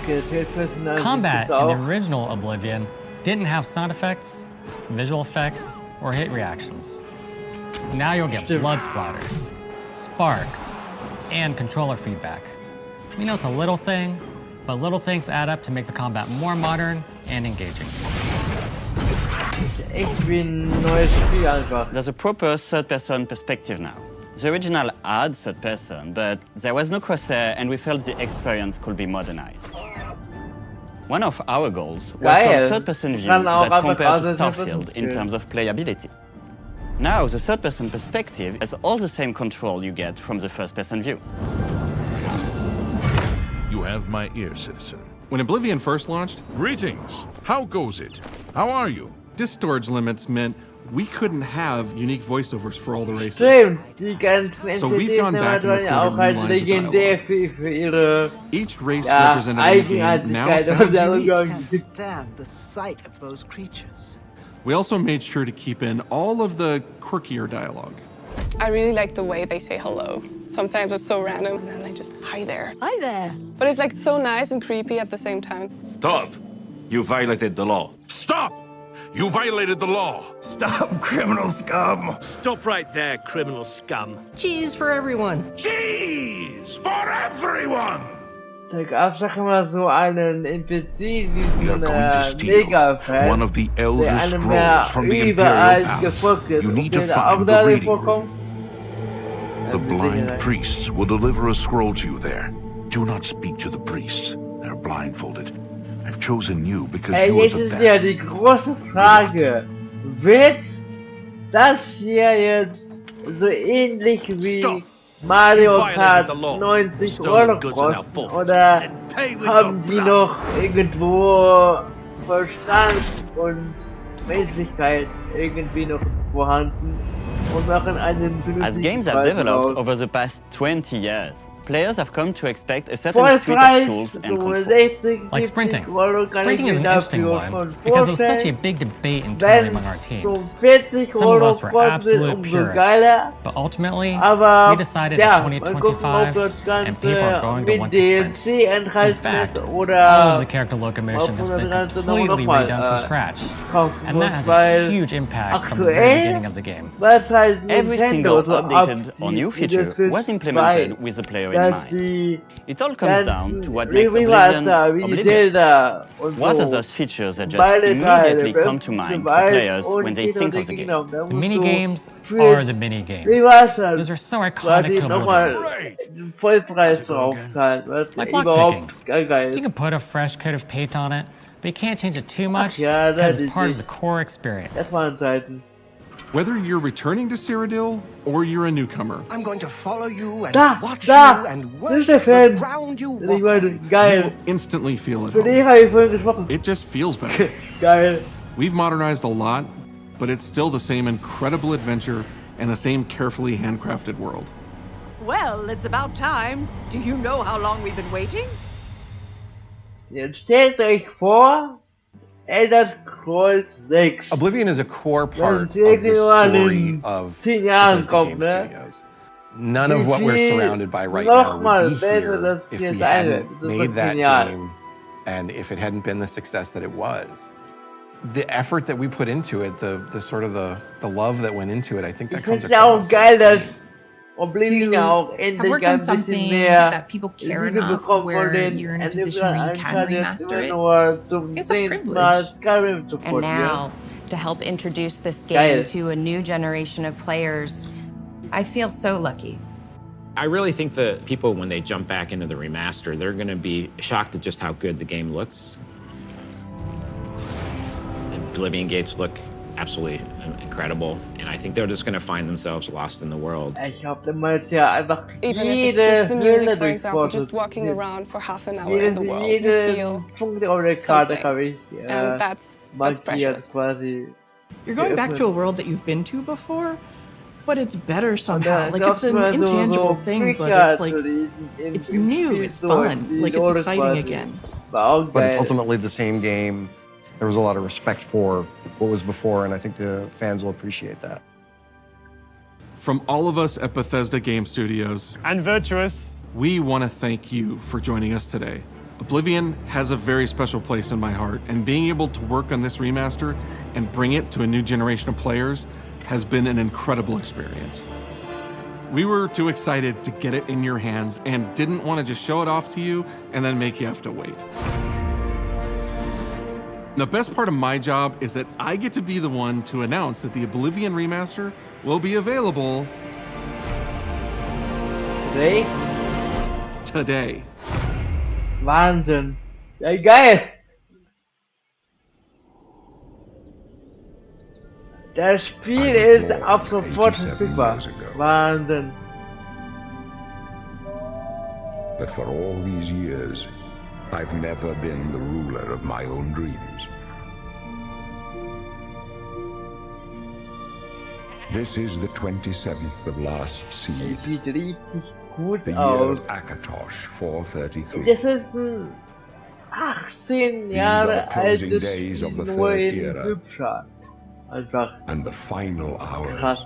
Okay, das hilft mir schon Combat in the original Oblivion didn't have sound effects, visual effects, or hit reactions. Now you'll get blood splatters, sparks, and controller feedback. We know it's a little thing, but little things add up to make the combat more modern and engaging. Echt wie ein neues Spiel einfach. There's a proper third-person perspective now. The original had third-person, but there was no crosshair, and we felt the experience could be modernized. One of our goals was to have a third-person view that compared to Starfield in terms of playability. Now, the third-person perspective has all the same control you get from the first-person view. You have my ear, citizen. When Oblivion first launched, Greetings. How goes it? How are you? disk storage limits meant we couldn't have unique voiceovers for all the races. Stimmt, die ganzen So we've gone back and waren ja auch recorded halt new lines of legendär für ihre Each race ja, represented in the game now Eigenartigkeit, sounds was der unique. Umgang gibt. Stand the sight of those creatures. We also made sure to keep in all of the quirkier dialogue. I really like the way they say hello. Sometimes it's so random, and then they just, hi there. Hi there. But it's like so nice and creepy at the same time. Stop! You violated the law. Stop! You violated the law. Stop, criminal scum. Stop right there, criminal scum. Cheese for everyone. Cheese for everyone. Da gab es doch immer so einen NPC, We are diesen going to steal Mega-Fan, one of the der Elder einem ja Scrolls from the überall Imperial Palace. gefolgt ist. You need to Und der auch find the darin reading vorkommt. room. The blind priests will deliver a scroll to you there. Do not speak to the priests. They're blindfolded. I've chosen you because Ey, you are jetzt the ist ja best. die große Frage. Wird das hier jetzt so ähnlich wie Mario Kart 90 Rollercoaster oder haben die noch irgendwo Verstand und Menschlichkeit irgendwie noch vorhanden und machen einen As games have vernünftigen developed Preis over the past 20 years, players have come to expect a certain suite of Vollpreis, tools and controls. 65, Like 70 sprinting. Euro kann ich Sprinting is mir an interesting dafür one schon because it was such a vorstellen. big debate internally Wenn among our so teams. 40 Some of Euro us were kostet, absolute umso purists, geiler. but ultimately Aber we decided ja, in mal gucken, ob 2025 das and people are Ganze going to mit want to sprint. DLC In enthalten fact, ist all oder of the character locomotion has ob been das Ganze completely nochmal redone from scratch, kaufen and that muss, has a weil huge impact from the very aktuell, beginning of the game. was halt Every Nintendo single so updated or new abzieht, feature mit der was Switch implemented 2, with the player in dass mind. die It all comes down ganzen to what makes Oblivion Remaster wie Oblivion. Zelda und What are so, those features that just beide immediately Teile, come to mind for Gewalt players und when they Titel think und of the game? Gegner, da The musst mini du games fürs are the mini games. Remastered Those are so iconic quasi to nochmal Oblivion. den Vollpreis drauf zahlen, was Like überhaupt lockpicking. geil You ist. can put a fresh coat of paint on it, but you can't change it too much ja, because das it's part of ist the core experience. Das waren Zeiten. Whether you're returning to Cyrodiil or you're a newcomer, I'm going to follow you and Da, watch da, you and das ist der worship the Fan. ground you Ich walk meine, on. you geil. will instantly feel at Für dich home. habe ich vorhin gesprochen. It just feels better. Geil. We've modernized a lot, but it's still the same incredible adventure and the same carefully handcrafted world. Well, it's about time. Do you know how long we've been waiting? Jetzt stellt euch vor, Elder Scrolls 6. Oblivion is a core Wenn part of es the irgendwann story in of 10 Jahren Bethesda kommt, Game ne? Studios. None of what we're surrounded by right now Nochmal would be besser, here dass if ihr we sein hadn't werdet. Das made wird that genial. game and if it hadn't been the success that it was. The effort that we put into it, the sort of the love that went into it, I think that Ich comes finde es ja auch across. geil, dass Oblivion auch Have endlich worked ein on bisschen something mehr that people care Liebe enough bekommt von where den you're in a position where you can Entwicklern, anstatt jetzt remaster immer it. nur zum It's a 10. Mal Skyrim zu And portieren. now, to help introduce this game Geil. to a new generation of players, I feel so lucky. I really think that people, when they jump back into the remaster, they're going to be shocked at just how good the game looks. The Oblivion gates look absolutely incredible, and I think they're just going to find themselves lost in the world. Ich habe damals ja einfach Even if it's jede just the music, Höhle for example, just durchforstet. walking around for half an hour in the world, you Jeden feel Punkt auf der Karte something. habe ich And that's markiert precious. quasi. You're going back to a world that you've been to before, but it's better somehow. Like it's an intangible thing, but it's like it's new, it's fun, like it's exciting again. But it's ultimately the same game. There was a lot of respect for what was before, and I think the fans will appreciate that. From all of us at Bethesda Game Studios and Virtuous, we want to thank you for joining us today. Oblivion has a very special place in my heart, and being able to work on this remaster and bring it to a new generation of players has been an incredible experience. We were too excited to get it in your hands and didn't want to just show it off to you and then make you have to wait. The best part of my job is that I get to be the one to announce that the Oblivion remaster will be available today. Wahnsinn. Ja, geil. Das Spiel ist ab sofort verfügbar. Wahnsinn. But for all these years, I've never been the ruler of my own dreams. This is the 27th of last seed. Es sieht richtig gut The year aus. of Akatosh 433. Das ist ein 18 Jahre altes days of the Spiel, nur third in era. hübscher. Einfach And the final hour krass.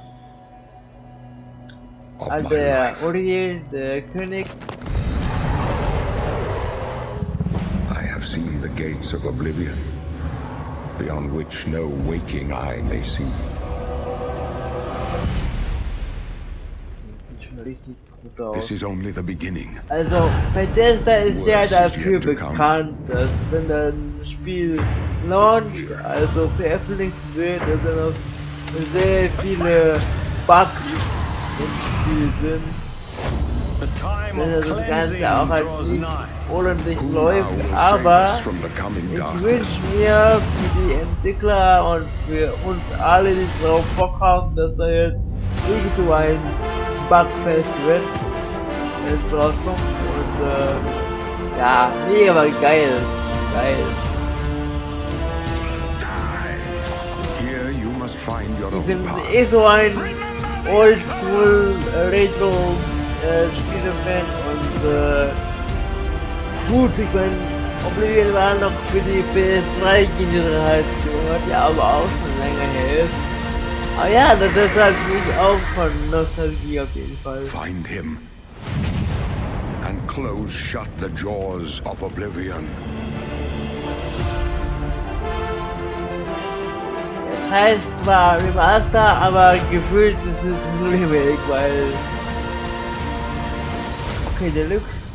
of Also my der life. Uriel, der König. I have seen the gates of Oblivion, beyond which no waking eye may see. Sieht schon richtig gut aus. This is only the beginning. Also Bethesda ist ja Worse is dafür yet to come. bekannt, dass wenn ein Spiel launch, also veröffentlicht wird, dass dann noch sehr viele Bugs im Spiel sind. Dass das Ganze auch halt nicht ordentlich läuft, aber ich wünsche mir für die Entwickler und für uns alle, die drauf Bock haben, dass da jetzt irgend so ein Bugfest wird, wenn es rauskommt. Und ja, mega geil. Geil. Here you must find your Ich own bin path. eh so ein Oldschool Retro Spiele-Fan und gut, ich meine, Oblivion war noch für die PS3-Generation, was ja aber auch schon länger her ist. Aber ja, das hat mich auch von Nostalgie auf jeden Fall. Find him and close shut the jaws of Oblivion. Es heißt zwar Remaster, aber gefühlt ist es ein Remake, weil... Okay, Deluxe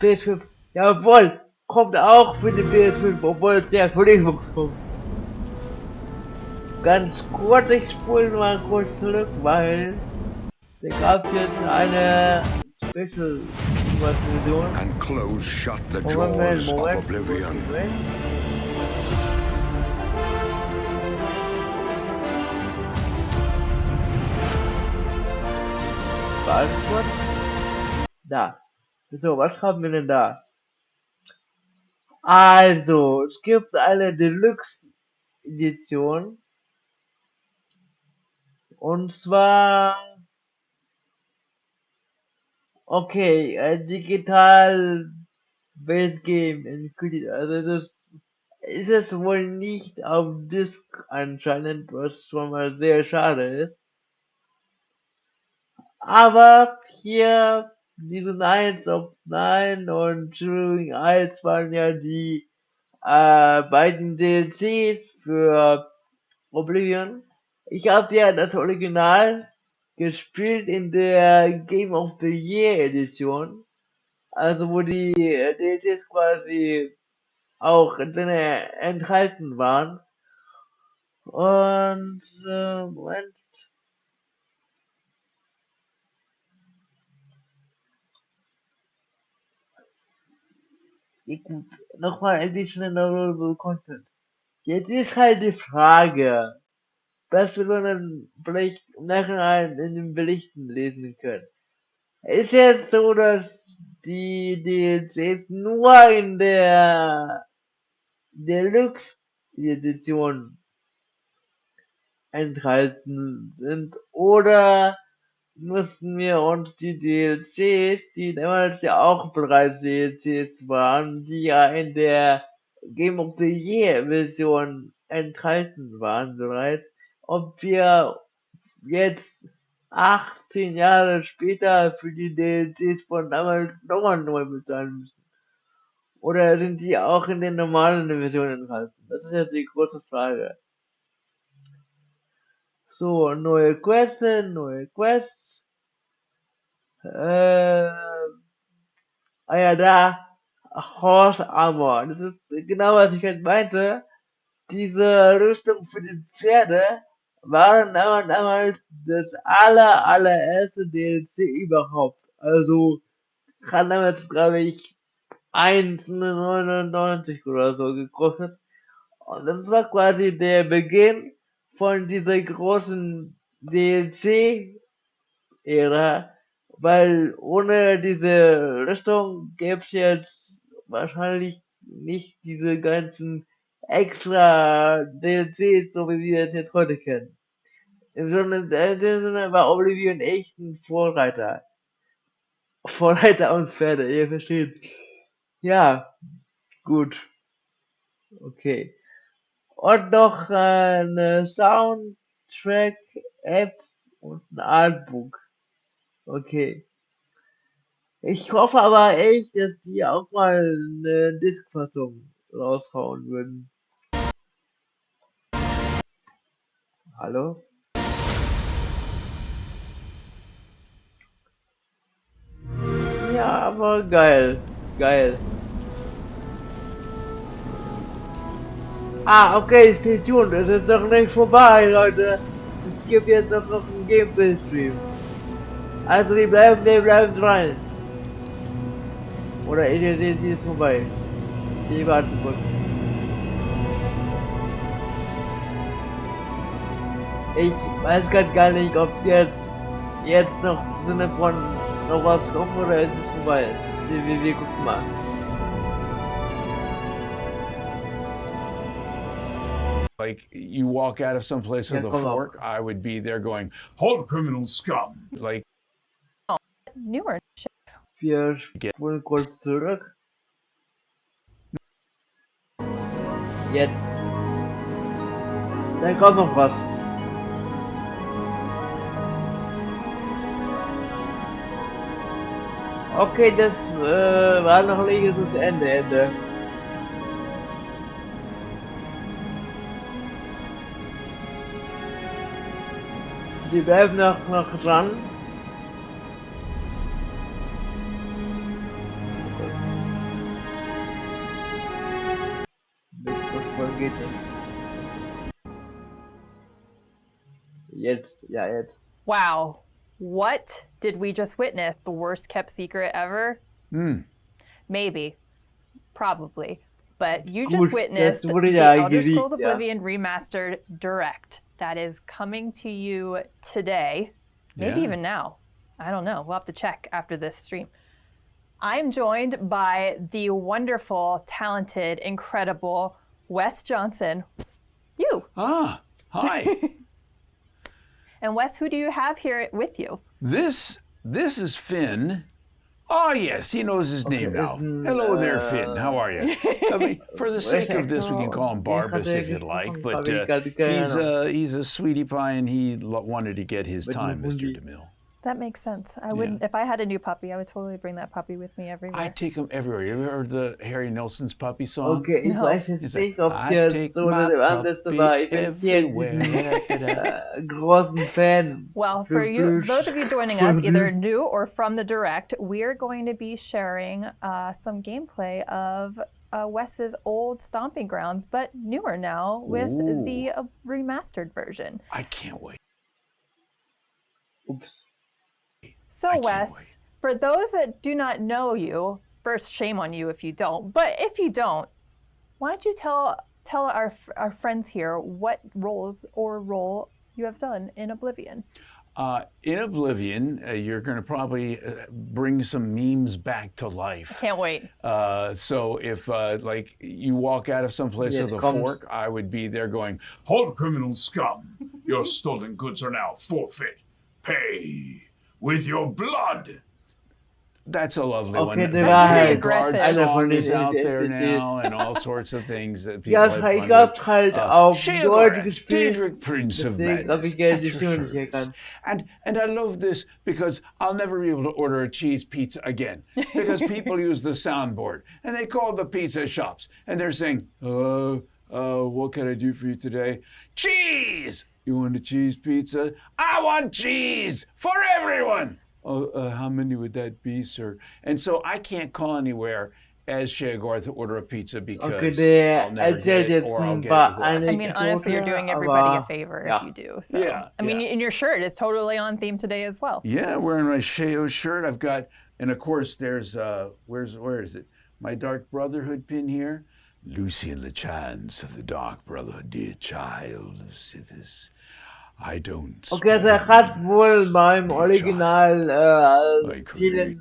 PS5, jawohl, kommt auch für die PS5, obwohl es ja für die Xbox kommt. Ganz kurz, ich spule mal kurz zurück, weil da gab es jetzt eine Special-Version. And close shut the jaws of Oblivion. Warte kurz. Da. So, was haben wir denn da? Also, es gibt eine Deluxe-Edition. Und zwar... Okay, ein digital Base Game included. Also das ist es wohl nicht auf Disc anscheinend, was schon mal sehr schade ist. Aber hier diese Nights of Nine und Turing 1 waren ja die beiden DLCs für Oblivion. Ich habe ja das Original gespielt in der Game of the Year Edition. Also wo die DLCs quasi auch drin enthalten waren. Und Moment. Nochmal Additional Downloadable Content. Jetzt ist halt die Frage, was wir dann vielleicht im Nachhinein in den Berichten lesen können. Ist jetzt so, dass die DLCs nur in der Deluxe-Edition enthalten sind, oder mussten wir uns die DLCs, die damals ja auch bereits DLCs waren, die ja in der Game of the Year Version enthalten waren bereits, ob wir jetzt 18 Jahre später für die DLCs von damals nochmal neu bezahlen müssen. Oder sind die auch in den normalen Versionen enthalten? Das ist jetzt die große Frage. So, neue Quests. Ja, da. Horse Armor. Das ist genau, was ich halt meinte. Diese Rüstung für die Pferde waren damals das allererste DLC überhaupt. Also, hat damals, glaube ich, 1,99 oder so gekostet. Und das war quasi der Beginn von dieser großen DLC-Ära, weil ohne diese Rüstung gäbe es jetzt wahrscheinlich nicht diese ganzen extra DLCs, so wie wir es jetzt heute kennen. Im Sinne war Oblivion echt ein Vorreiter. Vorreiter und Pferde, ihr versteht. Ja, gut. Okay. Und noch eine Soundtrack-App und ein Artbook. Okay. Ich hoffe aber echt, dass die auch mal eine Diskfassung raushauen würden. Hallo? Ja, aber geil. Geil. Ah, okay, stay tuned. Es ist noch nicht vorbei, Leute. Es gibt jetzt noch einen Gameplay-Stream. Also, die bleiben dran. Oder ihr seht, die ist vorbei. Die warten kurz. Ich weiß grad gar nicht, ob es jetzt noch im Sinne von noch was kommt oder es ist vorbei ist. Wir gucken mal. Like, you walk out of some place with a fork, I would be there going, "Hold criminal scum!" Like, newer. Wir spulen kurz zurück. Jetzt. Dann kommt noch was. Okay, das war noch nicht das Ende. Die bleiben noch dran. Bis was geht das? Jetzt. Wow. What did we just witness? The worst kept secret ever? Maybe. Probably. But you just witnessed the Elder Scrolls Oblivion Remastered Direct. That is coming to you today. Maybe even now. I don't know. We'll have to check after this stream. I'm joined by the wonderful, talented, incredible Wes Johnson. You. Ah, hi. And Wes, who do you have here with you? This is Finn. Oh yes, he knows his name now. Hello there, Finn. How are you? I mean, for the sake of this, we can call him Barbas if you'd like. But he's a sweetie pie, and he wanted to get his time, Mr. DeMille. That makes sense. I wouldn't. If I had a new puppy, I would totally bring that puppy with me everywhere. I take him everywhere. You ever heard the Harry Nelson's puppy song? Okay, ich weiß jetzt nicht, ob jetzt so eine andere war. Ich bin hier diesen großen Fan. Well, for you, those of you joining us, either new or from the direct, we're going to be sharing some gameplay of Wes's old stomping grounds, but newer now with the remastered version. I can't wait. Oops. So Wes, for those that do not know you, first shame on you if you don't, but if you don't, why don't you tell our friends here what roles or role you have done in Oblivion? In Oblivion, you're going to probably bring some memes back to life. Can't wait. So if like you walk out of someplace with a fork, I would be there going, "Halt, criminal scum! Your stolen goods are now forfeit. Pay with your blood." That's a lovely one. Very Guard song is out there now, and all sorts of things that people have fun with. Halt auf Deutsch gespielt. Daedric, Prince of Deswegen habe ich Madness, die Stimme nicht erkannt. And I love this because I'll never be able to order a cheese pizza again because people use the soundboard and they call the pizza shops and they're saying, what can I do for you today? Cheese! You want a cheese pizza? I want cheese for everyone! How many would that be, sir? And so I can't call anywhere as Shagor to order a pizza because I'll never get it or I'll get it. I mean, honestly, you're doing everybody a favor if you do. So. Yeah. I mean, in your shirt, it's totally on theme today as well. Yeah, wearing my Sheo shirt. I've got, and of course, there's, where is it? My Dark Brotherhood pin here. Lucian LeChance of the Dark Brotherhood, dear child of Sithis. I don't. Okay, also hat wohl beim Original vielen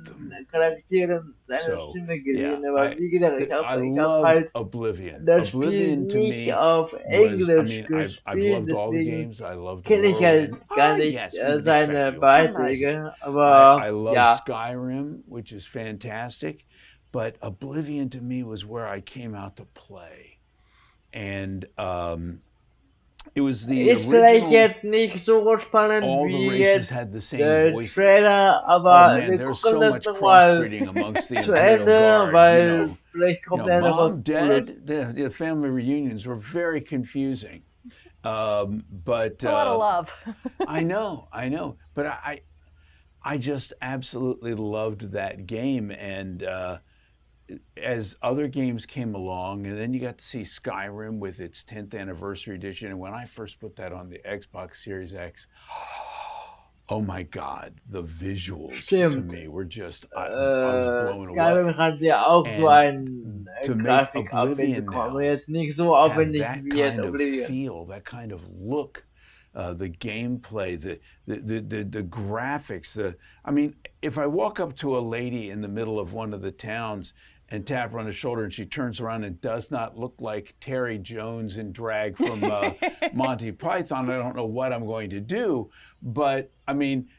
Charakteren seine Stimme gesehen, aber wie gesagt, ich habe halt Oblivion. das Spiel nicht auf Englisch gespielt, deswegen kenne ich halt gar nicht seine Beiträge, aber I love Skyrim, which is fantastic, but Oblivion to me was where I came out to play, and it was the ist vielleicht jetzt nicht so spannend wie jetzt der Trailer, aber wir gucken das nochmal zu Ende, weil vielleicht kommt ja noch was Cooles. The family reunions were very confusing, but it's a lot of love. I know, but I just absolutely loved that game, and as other games came along, and then you got to see Skyrim with its 10th anniversary edition, and when I first put that on the Xbox Series X, oh my God, the visuals to me were just, I was blown Skyrim hat ja auch so ein Grafik-Update bekommen, jetzt nicht so aufwendig wie jetzt Oblivion. That kind of look. The gameplay, the graphics. I mean, if I walk up to a lady in the middle of one of the towns and tap her on the shoulder and she turns around and does not look like Terry Jones in drag from Monty Python, I don't know what I'm going to do. But, I mean,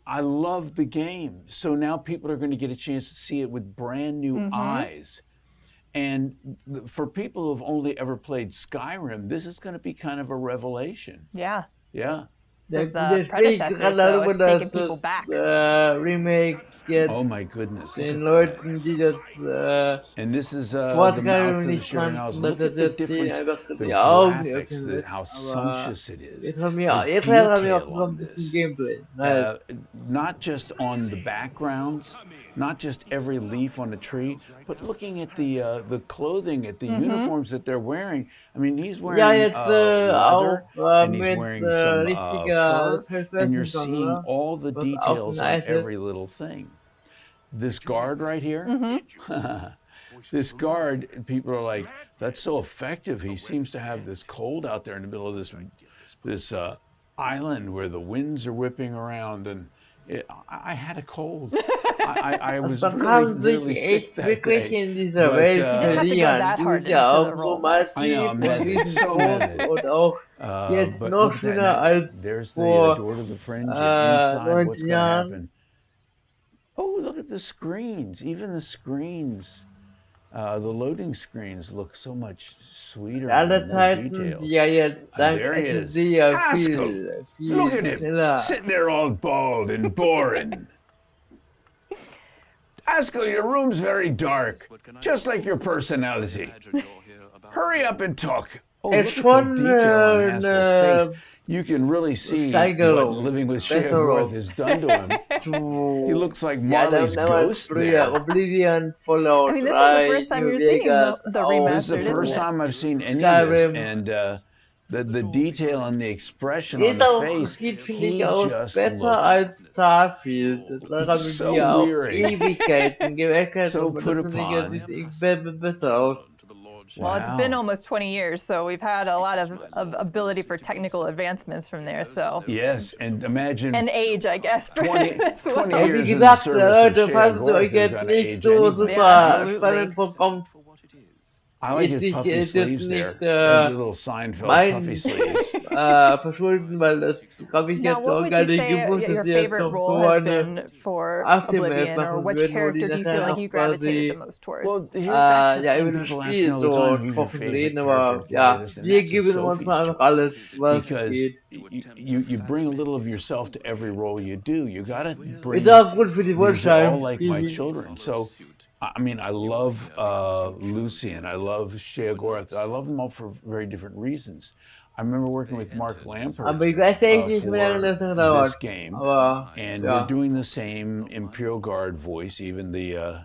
I love the game. So now people are going to get a chance to see it with brand new eyes. And for people who have only ever played Skyrim, this is going to be kind of a revelation. Yeah. Yeah. This is the predecessor, so it's taking people back. Remake jetzt oh my goodness. Den Leuten, die das and this is the mouth of the Sharon House. Look at the difference, the graphics, how sumptuous it is. Jetzt hat mir auch ein bisschen Gameplay. Nice. Not just on the backgrounds, not just every leaf on a tree, but looking at the clothing, at the uniforms that they're wearing. I mean, he's wearing leather, and he's wearing some fur, and you're seeing all the details on every little thing. This guard right here, this guard, people are like, that's so effective. He seems to have this cold out there in the middle of this island where the winds are whipping around, and I had a cold. I was really sick that day. In dieser Welt you didn't have to go that hard into the role. I know, man, so mad. Und auch jetzt noch schöner als vor 19 Jahren. Oh, look at the screens. Even the screens, the loading screens look so much sweeter and more detailed. There he is. Haskell, look at him, sitting there all bald and boring. Haskell, your room's very dark, just like your personality. Hurry up and talk. Oh, look at the detail on Haskell's face. You can really see what living with Shearworth has done to him. He looks like Marley's ghost there. Oblivion, Fallout, I mean, this is the first time you're seeing the remastered, This is the first time I've seen any of this, and the detail and the expression on the face, he just looks so weary, so put upon. Well, it's been almost 20 years, so we've had a lot of ability for technical advancements from there. So yes, and imagine and age, I guess. 20 years Wie in the gesagt, service of Leute, falls es Shea euch Gorth is jetzt gonna nicht age so anybody. super spannend vorkommt, I like ist his puffy jetzt sleeves there. nicht The little Seinfeld puffy sleeves. verschulden, weil das habe ich Now, jetzt what auch would gar you nicht say gewusst, your dass ihr jetzt favorite noch role so has eine been for 18 Oblivion, or machen which würden, wo character die do you nachher feel like noch you gravitated the quasi most towards? Well, that's the ja, thing. über das People ask me Spiel all the so time, who's your offen favorite reden, character aber to play ja, this? And wir that's a geben uns Sophie's mal einfach choice. alles, was Because geht. you bring a little of yourself to every role you do. You gotta bring. Ist auch gut für die These are all Wunschheim. like my children. So, I mean, I love Lucian. I love Shea Gorth. I love them all for very different reasons. I remember working with Mark Lampert Aber ich weiß echt nicht, wie lange das noch for dauert. this game, Aber and ja. we're doing the same Imperial Guard voice, even the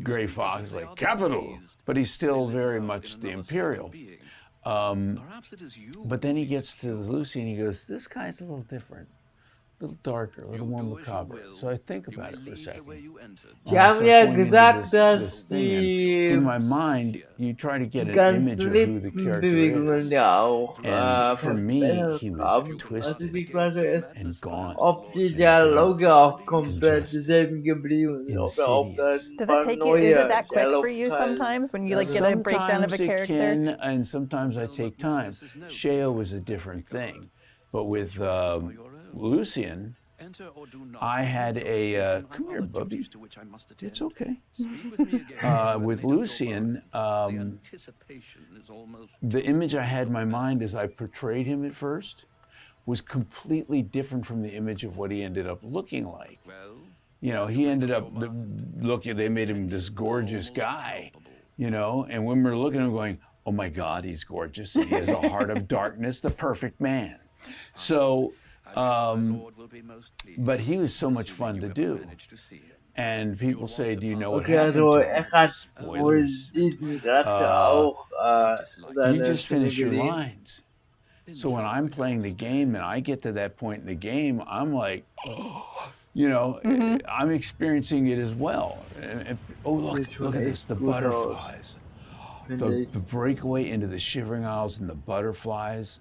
Gray Fox, like capital, but he's still very much the Imperial. But then he gets to Lucy and he goes, this guy's a little different, a little darker, a little more macabre. So I think about it for a second. Sie haben ja gesagt, dass die in my mind, you try to get an image of who the character Bewegungen is. ja auch And for me, he was also twisted die Frage ist, and gaunt. ob die Dialoge auch komplett dieselben geblieben sind, ob da Does it take you? Is it that quick for you sometimes when you like get a breakdown of a character? Sometimes it can, and sometimes I take time. Shea was a different thing, but with Lucian, I had a come here, Bubby. It's okay. With Lucian, the image I had in my mind as I portrayed him at first was completely different from the image of what he ended up looking like. You know, he ended up looking. They made him this gorgeous guy, you know, and when we were looking at him, going, "Oh my God, he's gorgeous! And he has a heart of darkness, the perfect man." So. But he was so much fun to do. And people say, do you know what happened to him? Spoilers. You just finish your lines. So when I'm playing the game and I get to that point in the game, I'm like, oh, you know, I'm experiencing it as well. And, oh, look at this, the butterflies. The breakaway into the Shivering Isles and the butterflies.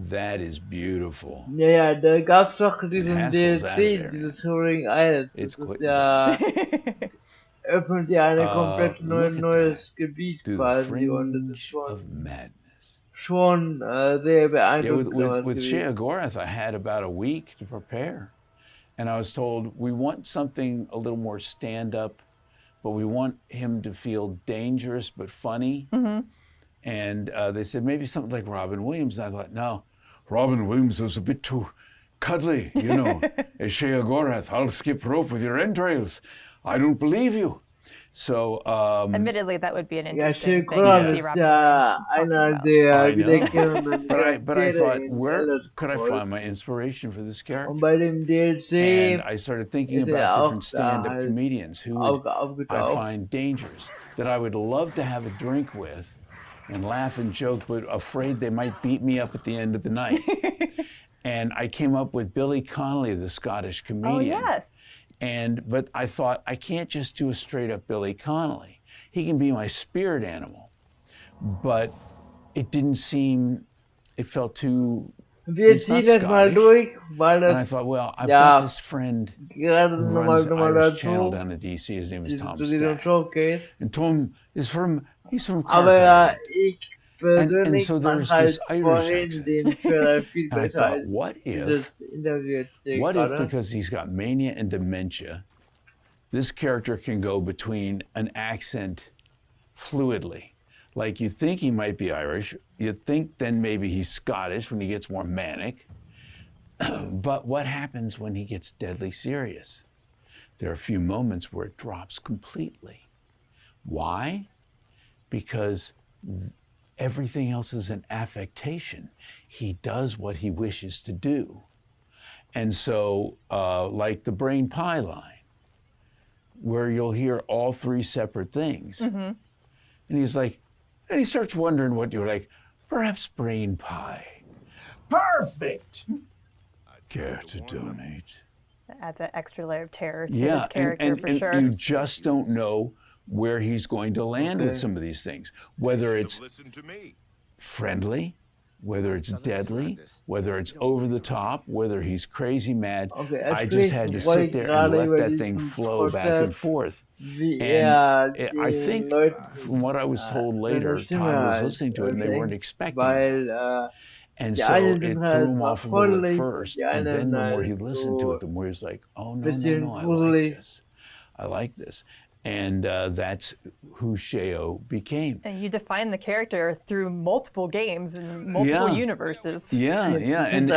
That is beautiful. Ja, da gab's doch diesen DLC, dieses Shivering Isles. It's quick. Ja, öffnet ja ein komplett neues Gebiet quasi und das ist schon sehr beeindruckend. With Shea Gorth, I had about a week to prepare. And I was told, we want something a little more stand-up, but we want him to feel dangerous but funny. And they said, maybe something like Robin Williams. And I thought, no, Robin Williams was a bit too cuddly, you know. As Shea Gorth, I'll skip rope with your entrails. I don't believe you. So, admittedly, that would be an Ja, interesting Shea thing Gorth to see ist Robin ja einer der wiederkehrenden but I thought, Charaktere where could I find my inspiration for this character? Und bei dem DLC And I started thinking ist about different auch stand-up da comedians who would I aufgetaucht. find dangerous, that I would love to have a drink with and laugh and joke, but afraid they might beat me up at the end of the night. And I came up with Billy Connolly, the Scottish comedian. Oh, yes. But I thought, I can't just do a straight-up Billy Connolly. He can be my spirit animal. But it didn't seem, it felt too... Wir ziehen das mal durch, weil And I das thought, well, I've got this friend gerade who nochmal runs Irish Channel dazu, down at DC. His name is Tom zu diesem Stack. Showcase. And Tom is he's from Aber ich and persönlich so fand there's halt this Irish vorhin accent. den Trailer viel And I besser thought, als what dieses if, Interview jetzt hier what if, gerade. because he's got mania and dementia, this character can go between an accent fluidly. Like you think he might be Irish, you think then maybe he's Scottish when he gets more manic. But what happens when he gets deadly serious? There are a few moments where it drops completely. Why? Because everything else is an affectation. He does what he wishes to do. And so, like the brain pie line, where you'll hear all three separate things. And he's like, and he starts wondering what you're like, perhaps brain pie. Perfect! Care to donate? That adds an extra layer of terror to Yeah, his character for sure. And you just don't know where he's going to land with some of these things. Whether it's friendly, whether it's deadly, whether it's over the top, whether he's crazy mad. I just had to sit there and let that thing flow back and forth. And I think, from what I was told later, Todd was listening to it and they weren't expecting it. And so it threw him off a little at first, and then the more he listened to it, the more he's like, oh, no, I like this. I like this. And that's who Sheo became. And you define the character through multiple games and multiple universes. Yeah, and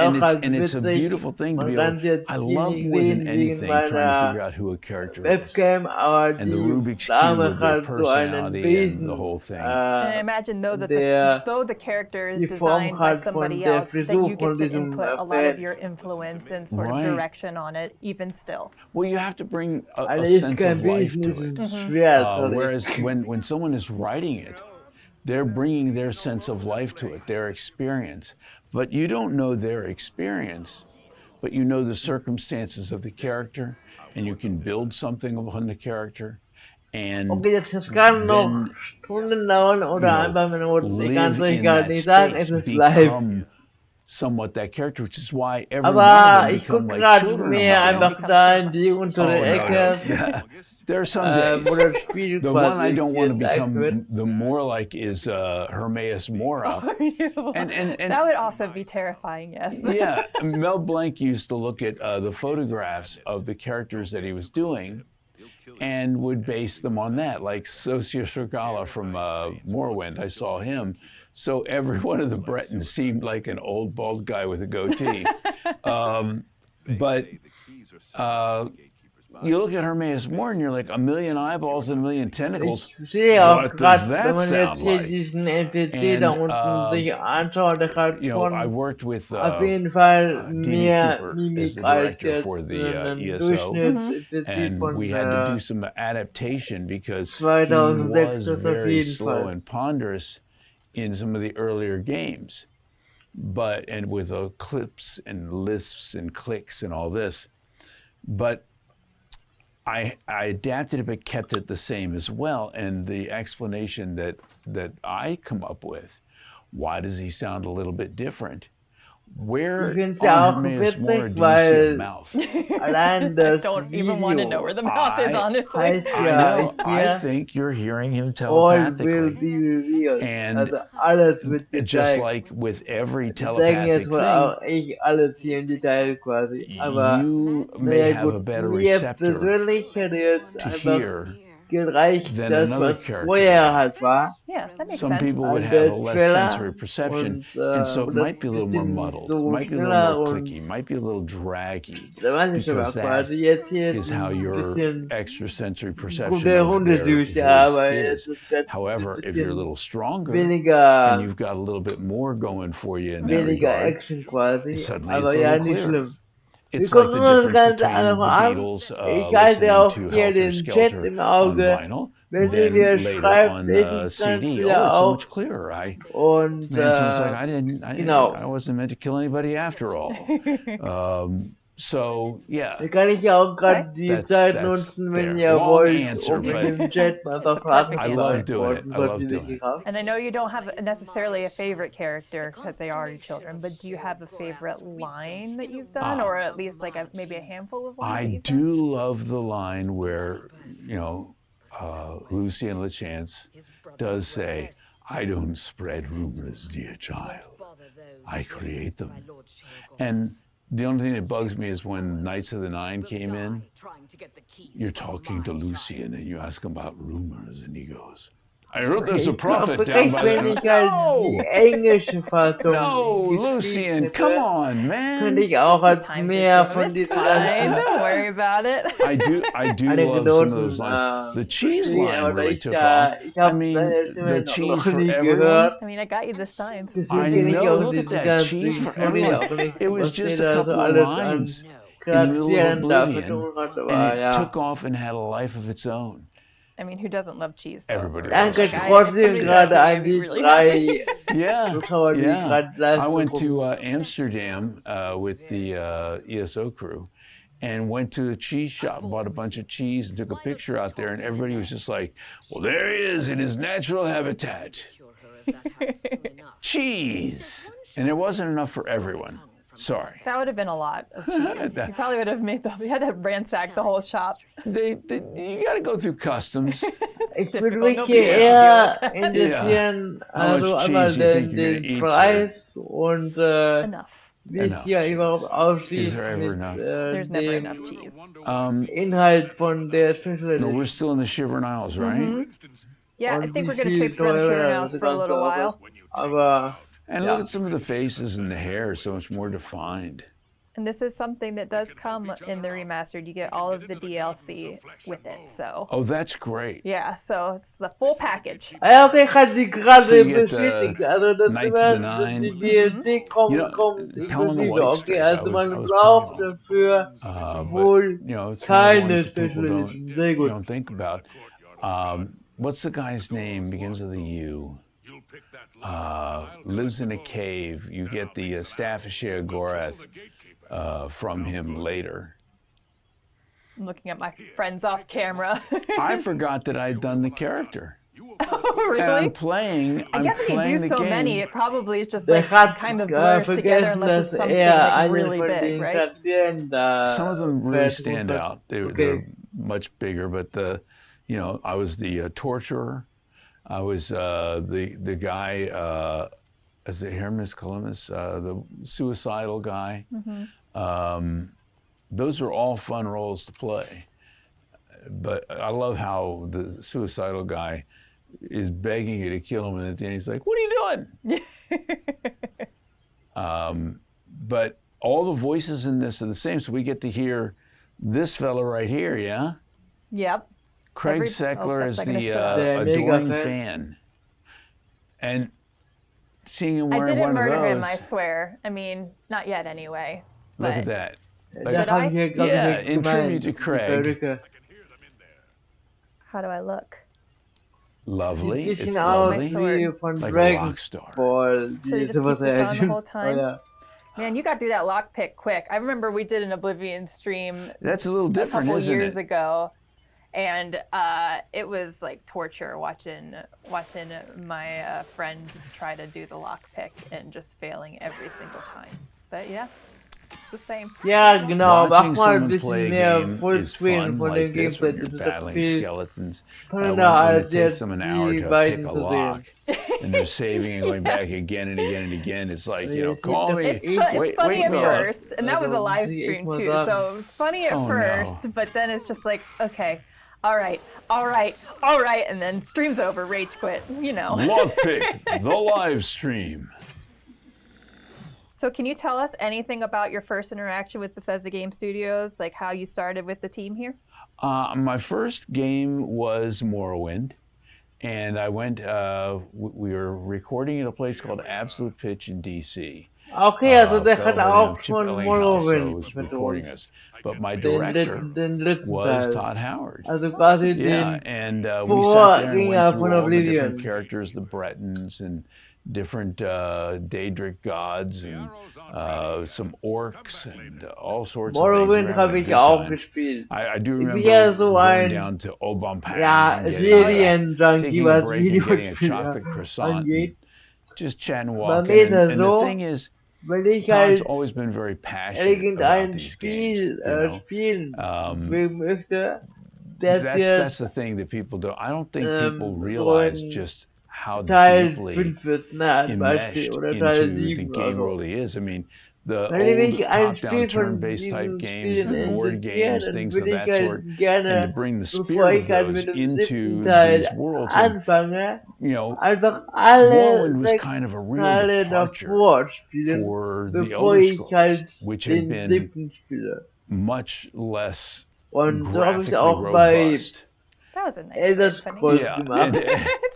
it's a beautiful thing to be able. I love more than anything trying to figure out who a character is. And the Rubik's Cube with their personality and the whole thing. And I imagine though that though the character is designed by somebody else, that you get to input a lot of your influence and sort of direction on it, even still. Well, you have to bring a sense of life to it. Whereas when someone is writing it, they're bringing their sense of life to it, their experience. But you don't know their experience, but you know the circumstances of the character, and you can build something upon the character. And das kann noch Stunden dauern oder einfach Minuten. Ich kann es euch gerade nicht sagen, es ist live. Somewhat that character, which is why every one of them become like children. Einfach da in die untere Ecke. There are some days. The one I don't want to become the more like is Hermaeus Mora. And that would also be terrifying, yes. Yeah, Mel Blanc used to look at the photographs of the characters that he was doing and would base them on that, like Sosia Shrigala from Morrowind. I saw him. So every one of the Bretons seemed like an old bald guy with a goatee. But you look at Hermaeus Mora and you're like, 1 million eyeballs and 1 million tentacles. What does that sound like? And, I worked with Danny Cooper as the director for the ESO, and we had to do some adaptation because he was very slow and ponderous in some of the earlier games, and with clips and lisps and clicks and all this, but I adapted it but kept it the same as well. And the explanation that I come up with, why does he sound a little bit different? Where on Hermaeus Mora do you see a mouth? I don't even want to know where the mouth is, honestly. I think you're hearing him telepathically. And just like with every telepathic thing, you may have a better receptor to hear than another character. Yeah, that makes Some sense. people would have a less sensory perception, and so it might be a little more muddled, might be a little more clicky, might be a little draggy, because that is how your extrasensory perception of their voice is. However, if you're a little stronger and you've got a little bit more going for you in that regard, suddenly it's a little clearer. It's like the difference between the Beatles listening to Helter Skelter on vinyl, then later on CD. Oh, it's so much clearer. Man, someone's like, I wasn't meant to kill anybody after all. So, yeah. Da kann ich ja auch gerade die Zeit nutzen, wenn ihr wollt, um in dem Chat mal Fragen zu beantworten, was ihr wirklich habt. And I know you don't have necessarily a favorite character because they are your children, but do you have a favorite line that you've done, or at least like maybe a handful of lines? I do love the line where, Lucien Lachance does say, I don't spread rumors, dear child. I create them. And the only thing that bugs me is when Knights of the Nine came in, you're talking to Lucien and you ask him about rumors and he goes, I heard there's a prophet down by the... No, Lucien, come on, man. Könnte ich auch als mehr von diesen... Don't worry about it. I do love some of those lines. The cheese line really took off. I mean, the cheese for everyone. I mean, I got you the signs. I know, look at that, cheese for everyone. It was just a couple of lines in the middle of Oblivion, and it took off and had a life of its own. I mean, who doesn't love cheese? Everybody loves cheese. Yeah. I went to Amsterdam with the ESO crew, and went to the cheese shop, bought a bunch of cheese, and took a picture out there, and everybody was just like, well, there he is in his natural habitat. Cheese! And it wasn't enough for everyone. Sorry. That would have been a lot of cheese. You probably would have made you had to ransack the whole shop. You got to go through customs. Ich würde mich hier eher interessieren, also einmal den Preis und wie es hier überhaupt aussieht mit dem Inhalt von der Special Edition. No, we're still in the Shivering Isles, right? Yeah, I think we're going to take around the Shivering Isles for a little while. And look at some of the faces and the hair, so much more defined. And this is something that does come in the remastered. You get all of the DLC with it, so. Oh, that's great. Yeah, so it's the full package. Okay, ich hatte die gerade bestätigt. Also das immer die DLC kommt inklusive. Okay, also man braucht dafür wohl keine Special Edition. Sehr gut. You don't think about. What's the guy's name? Begins with a U. Lives in a cave. You get the Staffordshire Gorath from him later. I'm looking at my friends off camera. I forgot that I'd done the character. Oh, really? And I'm playing. I guess when you do so many, it probably is just like kind of blurs together unless it's something like really big, right? Some of them really stand out. They're much bigger, but I was the torturer. I was the guy, as the Hermes Columbus, the suicidal guy. Those are all fun roles to play. But I love how the suicidal guy is begging you to kill him, and at the end he's like, "What are you doing?" But all the voices in this are the same, so we get to hear this fella right here, yeah? Yep. Craig Seckler is the adoring fan. And seeing him wearing one of those... I didn't murder him, I swear. I mean, not yet anyway. Look at that. Should I? Yeah, in tribute to Craig. How do I look? Lovely. It's lovely. Like a rock star. Should I just keep this on the whole time? Oh, yeah. Man, you got to do that lockpick quick. I remember we did an Oblivion stream. That's a little different, isn't it? A couple years ago. And it was like torture watching my friend try to do the lockpick and just failing every single time. But yeah, the same. Ja, genau. Mach mal ein bisschen mehr Fullscreen von dem Gameplay. Das ist doch viel spannender als jetzt die beiden zu sehen. And they're saving and going back again and again and again. It's like, call me. It's funny at first, and that was a live stream too, so it was funny at first, but then it's just like, okay. All right, and then stream's over, rage quit, Lockpick, the live stream. So can you tell us anything about your first interaction with Bethesda Game Studios, like how you started with the team here? My first game was Morrowind, and I went, we were recording at a place called Absolute Pitch in DC. Okay, also der hat auch schon Morrowind recording us. But my director was Todd Howard. Also quasi and we sat there and went through all the different characters, the Bretons and different Daedric gods and some orcs and all sorts of things. Morrowind habe ich auch gespielt. I do remember going down to Obampang and taking a break and getting a chocolate croissant and just chatting, walking. And the thing is, Todd's always been very passionate about these games. That's the thing that people don't. I don't think people realize just how deeply enmeshed into the game world he is. I mean, the old top-down turn-based type games, the board games, things of that sort, and to bring the spirit of those into these worlds. And, Morrowind was kind of a real departure for the Elder Scrolls, which had been much less graphically robust. That was a nice It's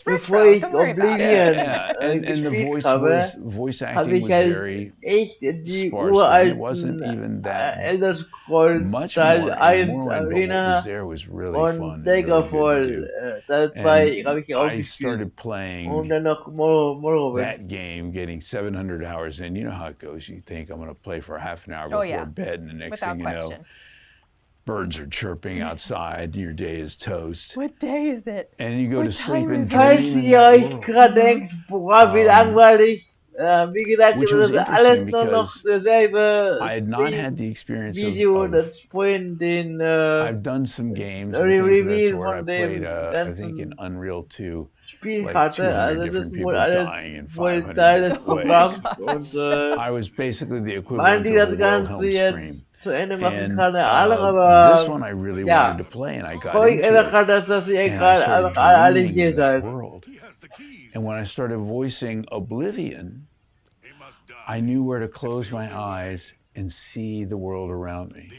bevor ich Oblivion and the voice acting was very sparse. It wasn't even that Elder Scrolls much Teil more. 1 Arena was really und Daggerfall Teil 2 habe ich auch I started playing und dann noch Morrowind. That game, getting 700 hours in. You know how it goes. You think I'm going to play for half an hour before bed, and the next thing you know, birds are chirping outside, your day is toast. What day is it? And you go to sleep and Falls ihr euch gerade denkt, boah, wie langweilig. Wie gesagt, which das was ist alles interesting nur noch because derselbe I had not had the experience Video, of das vorhin den I've done some games and things of that Reveal sort. I von played, dem I think, in ganzen Unreal 2, Spiel like hatte. 200 Also das different ist people wohl alles dying in wohl 500 Teil des different ways. Programms. Und I was basically the wann equivalent die of das a Ganze Wilhelm jetzt scream. zu Ende machen And kann, keine Ahnung, aber this one I really ja, wanted to play, and I got freue ich into einfach it. gerade, dass ihr And I gerade started einfach alle dreaming hier of that seid. world. And when I started voicing Oblivion, I knew where to close my eyes and see the world around me.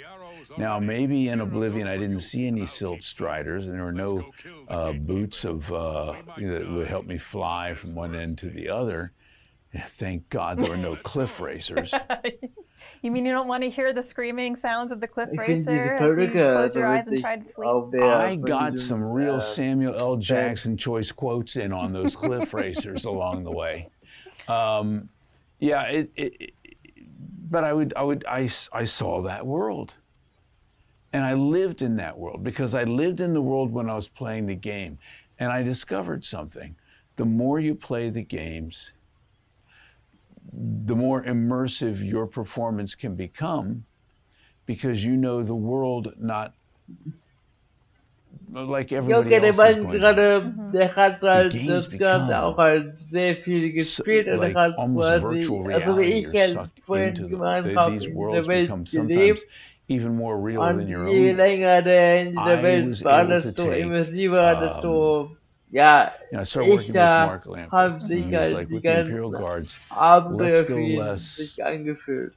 Now, maybe in Oblivion I didn't see any silt striders, and there were no boots of that would help me fly from one end to the other. Thank God there were no cliff racers. You mean you don't want to hear the screaming sounds of the cliff Ich finde diese racer as you Perücke close so your eyes and witzig try to sleep? auf der I von got diesem, some real Samuel L. Jackson choice quotes in on those cliff racers along the way. Yeah, but I saw that world, and I lived in that world because I lived in the world when I was playing the game, and I discovered something. The more you play the games, the more immersive your performance can become, because you know the world not like everybody else is going to. Der hat halt das Ganze auch halt sehr viel gespielt und er hat quasi, also wie ich halt vorhin gemeint habe, in der Welt gelebt. Even more real Und than your je own. länger der in dieser Welt war, desto immersiver, desto ja, ich da haben sich halt die ganzen Abenteuer sich angefühlt.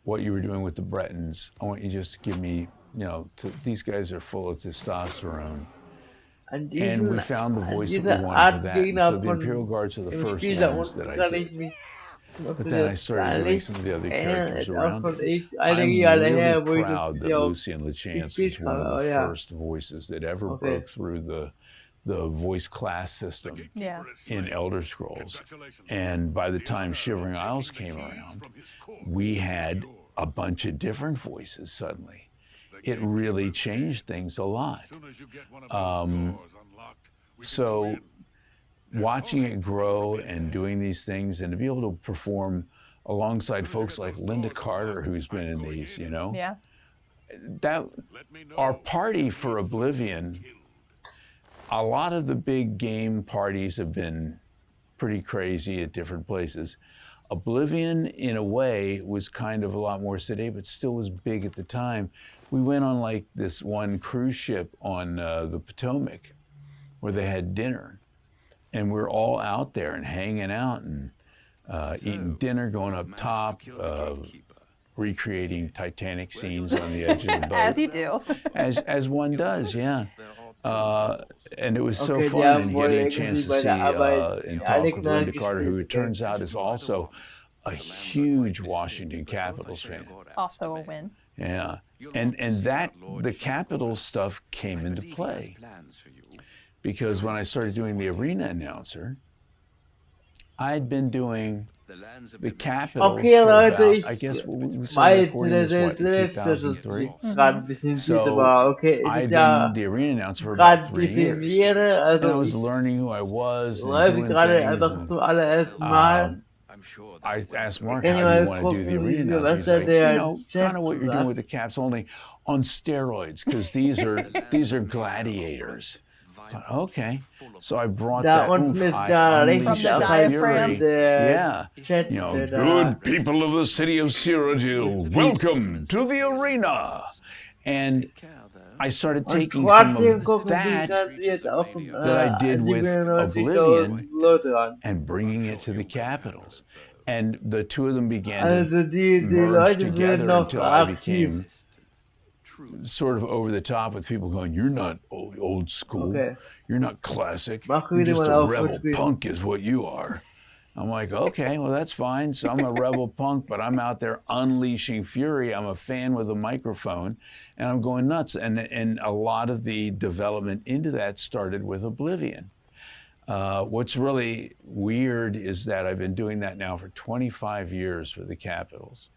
What you were doing with the Bretons, I want you just to give me, these guys are full of testosterone. And we found the voice that we wanted for that. And so the Imperial Guards are the first ones that I did. But then I started doing some of the other characters around it. I'm really proud that Lucy and LeChance was one of the first voices that ever broke through the voice class system in Elder Scrolls. And by the time Shivering Isles came around, we had a bunch of different voices suddenly. It really changed things a lot. So watching it grow and doing these things and to be able to perform alongside folks like Linda Carter, who's been in these, Yeah. That our party for Oblivion, a lot of the big game parties have been pretty crazy at different places. Oblivion, in a way, was kind of a lot more sedate, but still was big at the time. We went on like this one cruise ship on the Potomac where they had dinner. And we're all out there and hanging out and eating dinner, going up top, recreating Titanic scenes on the edge of the boat. As you do. As one does, yeah. And it was so fun and getting a chance to see and talk with Linda Carter, who it turns out is also a huge Washington Capitals fan. Also a win. Yeah, and that the Capitals stuff came into play. Because when I started doing the arena announcer, I'd been doing the Capitals for about, I guess we started recording this, in 2003? So I'd been the arena announcer for about 3 years. And I was learning who I was and doing things. And, I asked Mark, how do you want to do the arena announcer? He's like, kind of what you're doing with the Caps, only on steroids, because these are gladiators. Thought, okay, so I brought that oomph. I unleashed the fury. Yeah, good people of the city of Cyrodiil, welcome to the arena. And I started taking some of that I did with Oblivion and bringing it to the Capitals. And the two of them began to merge together until I became sort of over the top with people going, you're not old school, you're not classic, you're just a rebel punk is what you are. I'm like, okay, well, that's fine. So I'm a rebel punk, but I'm out there unleashing fury. I'm a fan with a microphone, and I'm going nuts. And a lot of the development into that started with Oblivion. What's really weird is that I've been doing that now for 25 years for the Capitals.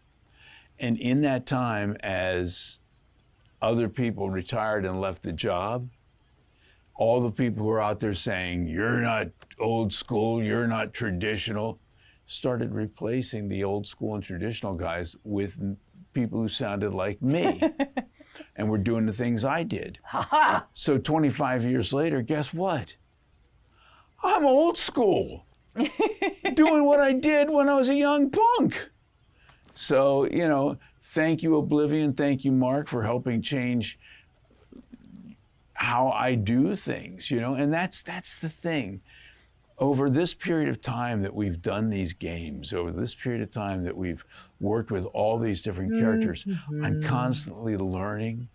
And in that time, as other people retired and left the job, all the people who are out there saying, you're not old school, you're not traditional, started replacing the old school and traditional guys with people who sounded like me and were doing the things I did. So 25 years later, guess what? I'm old school, doing what I did when I was a young punk. So, you know, thank you, Oblivion. Thank you, Mark, for helping change how I do things, you know, and that's the thing. Over this period of time that we've done these games, over this period of time that we've worked with all these different characters, I'm constantly learning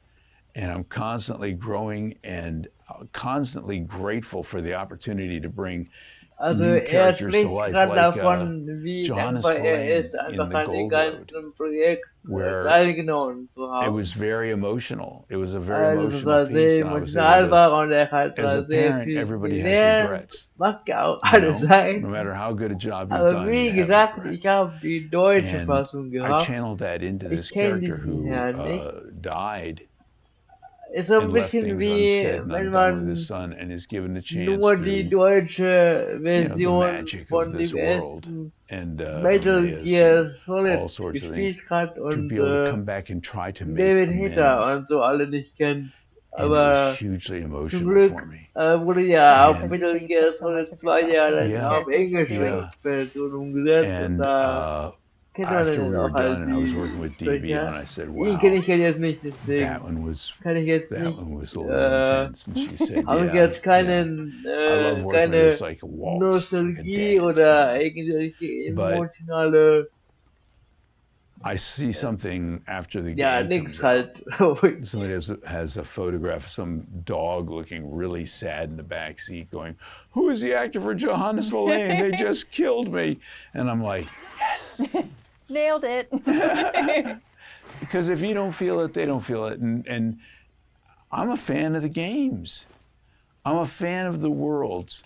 and I'm constantly growing and constantly grateful for the opportunity to bring new characters to life, like Johannes in the Gold Road, where it was very emotional. It was a very emotional piece, and I was able to, as a parent, everybody has regrets. You know, no matter how good a job you've done, you have regrets. And I channeled that into this character who died and left things unsaid, and I'm done with his son, and is given a chance to, you know, the magic of this world, and all sorts of things, to be able to come back and try to make amends. And it was hugely emotional for me. And after we were done and I was working with DB, and I said, wow, that one was a little intense. And she said, yeah, I love working with it. It's like a waltz, it's like a dance. But I see something after the game comes out. Somebody has a photograph of some dog looking really sad in the back seat going, who is the actor for Johannes Verlaine? They just killed me. And I'm like, yes. Nailed it. Because if you don't feel it, they don't feel it. And I'm a fan of the games. I'm a fan of the worlds.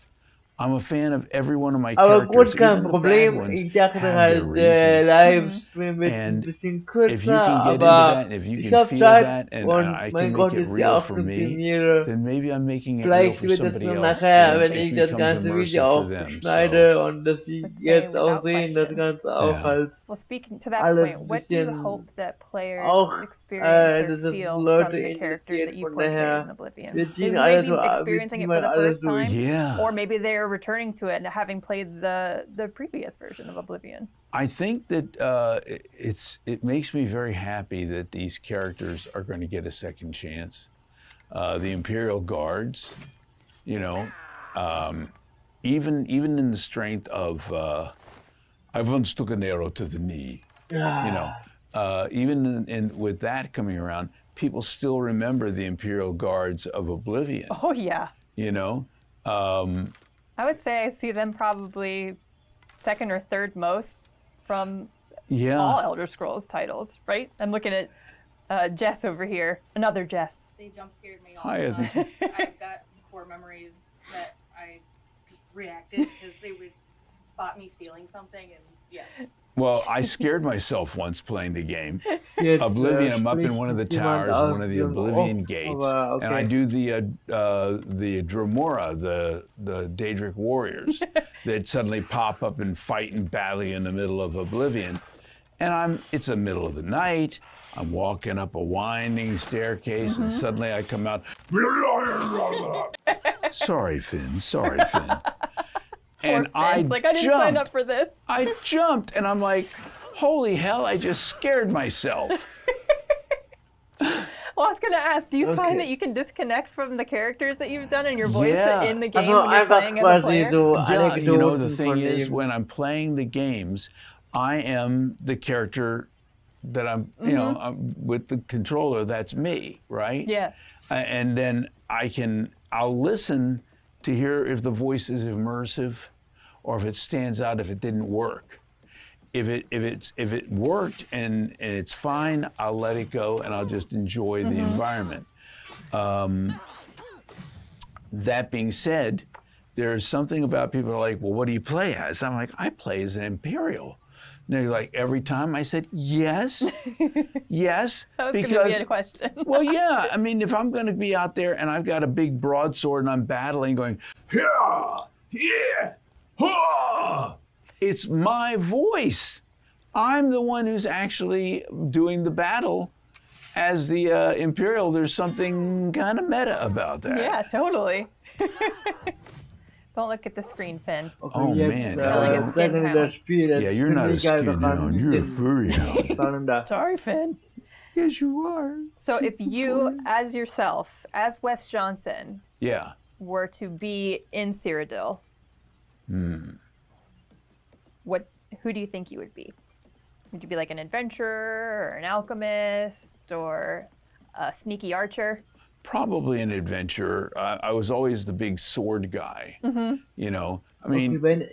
I'm a fan of every one of my characters. Even the bad ones have their reasons. And if you can get into that, and if you can feel that, and I can make it real for me, then maybe I'm making it real for somebody else. And it becomes immersive for them. Well, speaking to that point, what do you hope that players experience or feel from the characters that you portray in Oblivion? They may be experiencing it for the first time, or maybe they're returning to it and having played the previous version of Oblivion. I think that it makes me very happy that these characters are going to get a second chance. The Imperial Guards, you know, even in the strength of I once took an arrow to the knee, you know, even with that coming around, people still remember the Imperial Guards of Oblivion. Oh yeah. You know. I would say I see them probably second or third most from all Elder Scrolls titles, right? I'm looking at Jess over here, another Jess. They jump scared me all the time. I've got core memories that I just reacted because they would spot me stealing something, and Well, I scared myself once playing the game. Oblivion, I'm up in one of the towers, one of the Oblivion gates, and I do the Dremora, the Daedric warriors that suddenly pop up and fight and battle in the middle of Oblivion. And it's the middle of the night, I'm walking up a winding staircase, and suddenly I come out, sorry, Finn. And I didn't sign up for this. I jumped, and I'm like, holy hell, I just scared myself. Well, I was going to ask, do you find that you can disconnect from the characters that you've done and your voice in the game when you're playing as a player? Yeah, you know, the thing is, when I'm playing the games, I am the character that I'm, you know, I'm with the controller, that's me, right? Yeah. And then I'll listen to hear if the voice is immersive or if it stands out, if it didn't work. If it worked and it's fine, I'll let it go and I'll just enjoy the environment. That being said, there's something about people who are like, well, what do you play as? I'm like, I play as an Imperial. And they're like, every time? I said, yes, yes. That was going to be a question. Well, yeah. I mean, if I'm going to be out there and I've got a big broadsword and I'm battling going, yeah, ha! It's my voice. I'm the one who's actually doing the battle. As the Imperial, there's something kind of meta about that. Yeah, totally. Don't look at the screen, Finn. Oh, man. Yeah, you're not a skin hound. You're a furry hound. Sorry, Finn. Yes, you are. So if you, as yourself, as Wes Johnson, were to be in Cyrodiil, who do you think you would be? Would you be like an adventurer or an alchemist or a sneaky archer? Probably an adventurer. I was always the big sword guy. You know, I mean, going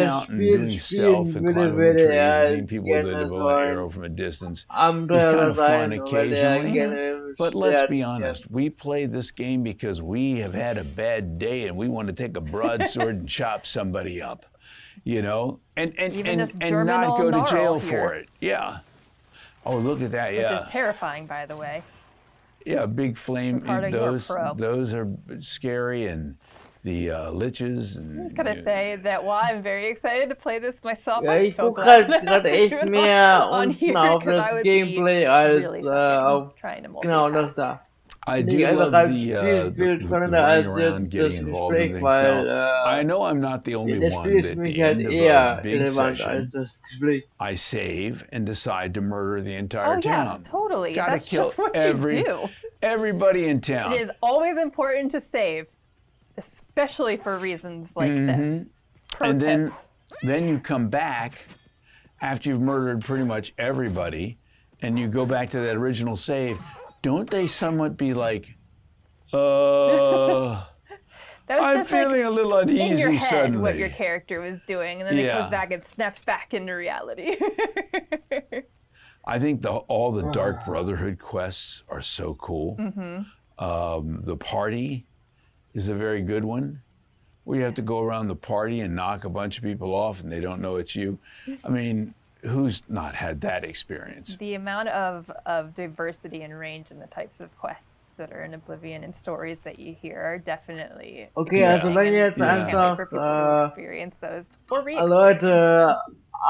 out and doing stealth and climbing the trees and hitting people with a bow and arrow from a distance is kind of fun occasionally. But let's be honest, we play this game because we have had a bad day and we want to take a broadsword and chop somebody up. You know, and not go to jail for it. Yeah. Oh, look at that. Yeah. Which is terrifying, by the way. Yeah, big flame. Those are scary, and the liches. And, I was gonna say that while I'm very excited to play this myself, I'm so glad that I have to do it on here because I would be really trying to multitask. I do love the running around, getting involved in things. Now, I know I'm not the only one that at the end of a big session, I save and decide to murder the entire town. Yeah, totally. Gotta kill just what you do. Everybody in town. It is always important to save, especially for reasons like this. And then you come back after you've murdered pretty much everybody, and you go back to that original save. Don't they somewhat be like, I'm feeling a little uneasy in your head suddenly. What your character was doing, and then it goes back and snaps back into reality. I think all the Dark Brotherhood quests are so cool. The party is a very good one, where you have to go around the party and knock a bunch of people off, and they don't know it's you. I mean, who's not had that experience? The amount of diversity and range in the types of quests that are in Oblivion and stories that you hear are definitely also wenn ihr jetzt einfach Leute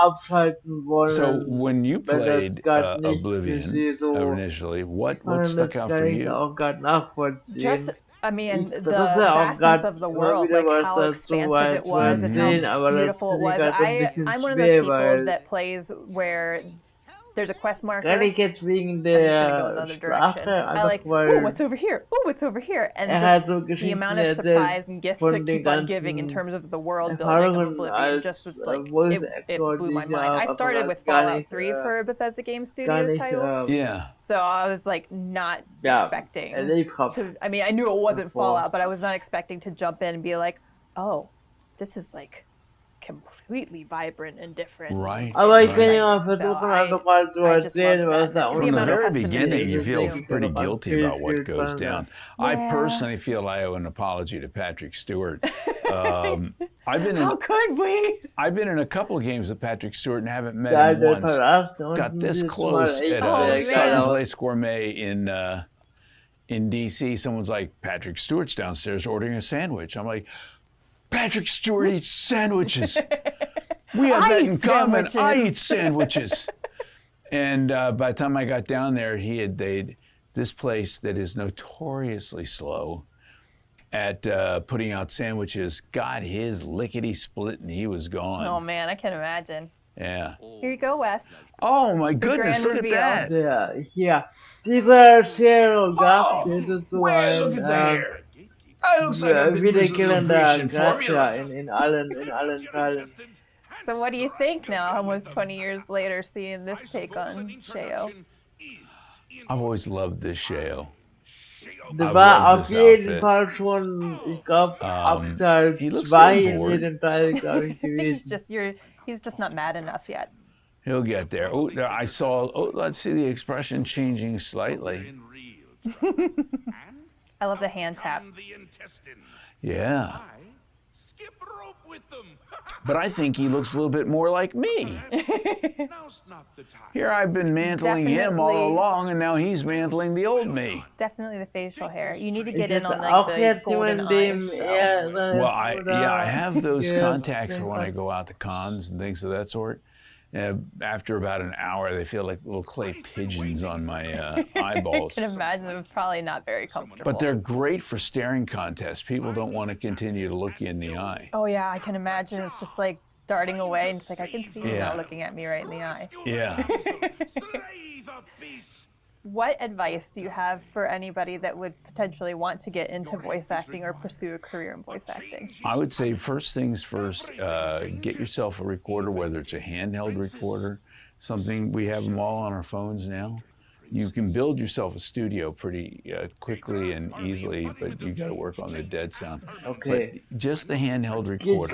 abschalten wollen. So when you played Oblivion initially, what stuck out for you? Just I mean, the vastness of the world, like how expansive it was and how beautiful it was. I'm one of those people that plays where there's a quest marker. I'm just gonna go another direction. I like, oh, what's over here? Oh, what's over here? And just the amount of surprise and gifts that keep on giving in terms of the world building of Oblivion just was like, it blew my mind. I started with Fallout 3 for Bethesda Game Studios titles. Yeah. So I was like not expecting to, I mean, I knew it wasn't Fallout, but I was not expecting to jump in and be like, oh, this is like completely vibrant and different. Right. Aber ich kann ja versuchen, einfach mal zu erzählen, was da From the very beginning, you feel pretty guilty about what goes down. I personally feel I owe an apology to Patrick Stewart. How could we? I've been in a couple of games with Patrick Stewart and haven't met him once. Got this close at a Southern Place Gourmet in DC. Someone's like, Patrick Stewart's downstairs ordering a sandwich. I'm like, Patrick Stewart eats sandwiches. We have that in common. I eat sandwiches. And by the time I got down there, they'd this place that is notoriously slow at putting out sandwiches got his lickety split and he was gone. Oh man, I can imagine. Yeah. Here you go, Wes. Oh my goodness, look at that. Yeah. Dieser Cheryl gab es so look at that. Looks like a wiederkehrender Charakter in allen Teilen. So what do you think now, almost 20 years later, seeing this take on Schaut? I've always loved this Schaut. Das war auf jeden Fall schon, ich glaube, ab Teil 2 in jedem Teil, glaube ich, gewesen. He's just not mad enough yet. He'll get there. Oh, there I saw, let's see the expression changing slightly. I love the hand tap. Yeah. Skip rope with them. But I think he looks a little bit more like me. Now's not the time. Here I've been mantling him all along, and now he's mantling the old me. Definitely the facial hair. You need to get in on like the golden eyes. Well, I have those contacts for when I go out to cons and things of that sort. After about an hour, they feel like little clay pigeons on my eyeballs. I can imagine them probably not very comfortable. But they're great for staring contests. People don't want to continue to look you in the eye. Oh yeah, I can imagine. It's just like darting away, and it's like I can see you now looking at me right in the eye. Yeah. What advice do you have for anybody that would potentially want to get into voice acting or pursue a career in voice acting? I would say first things first, get yourself a recorder, whether it's a handheld recorder, something, we have them all on our phones now. You can build yourself a studio pretty quickly and easily, but you got to work on the dead sound. Okay. But just the handheld recorder,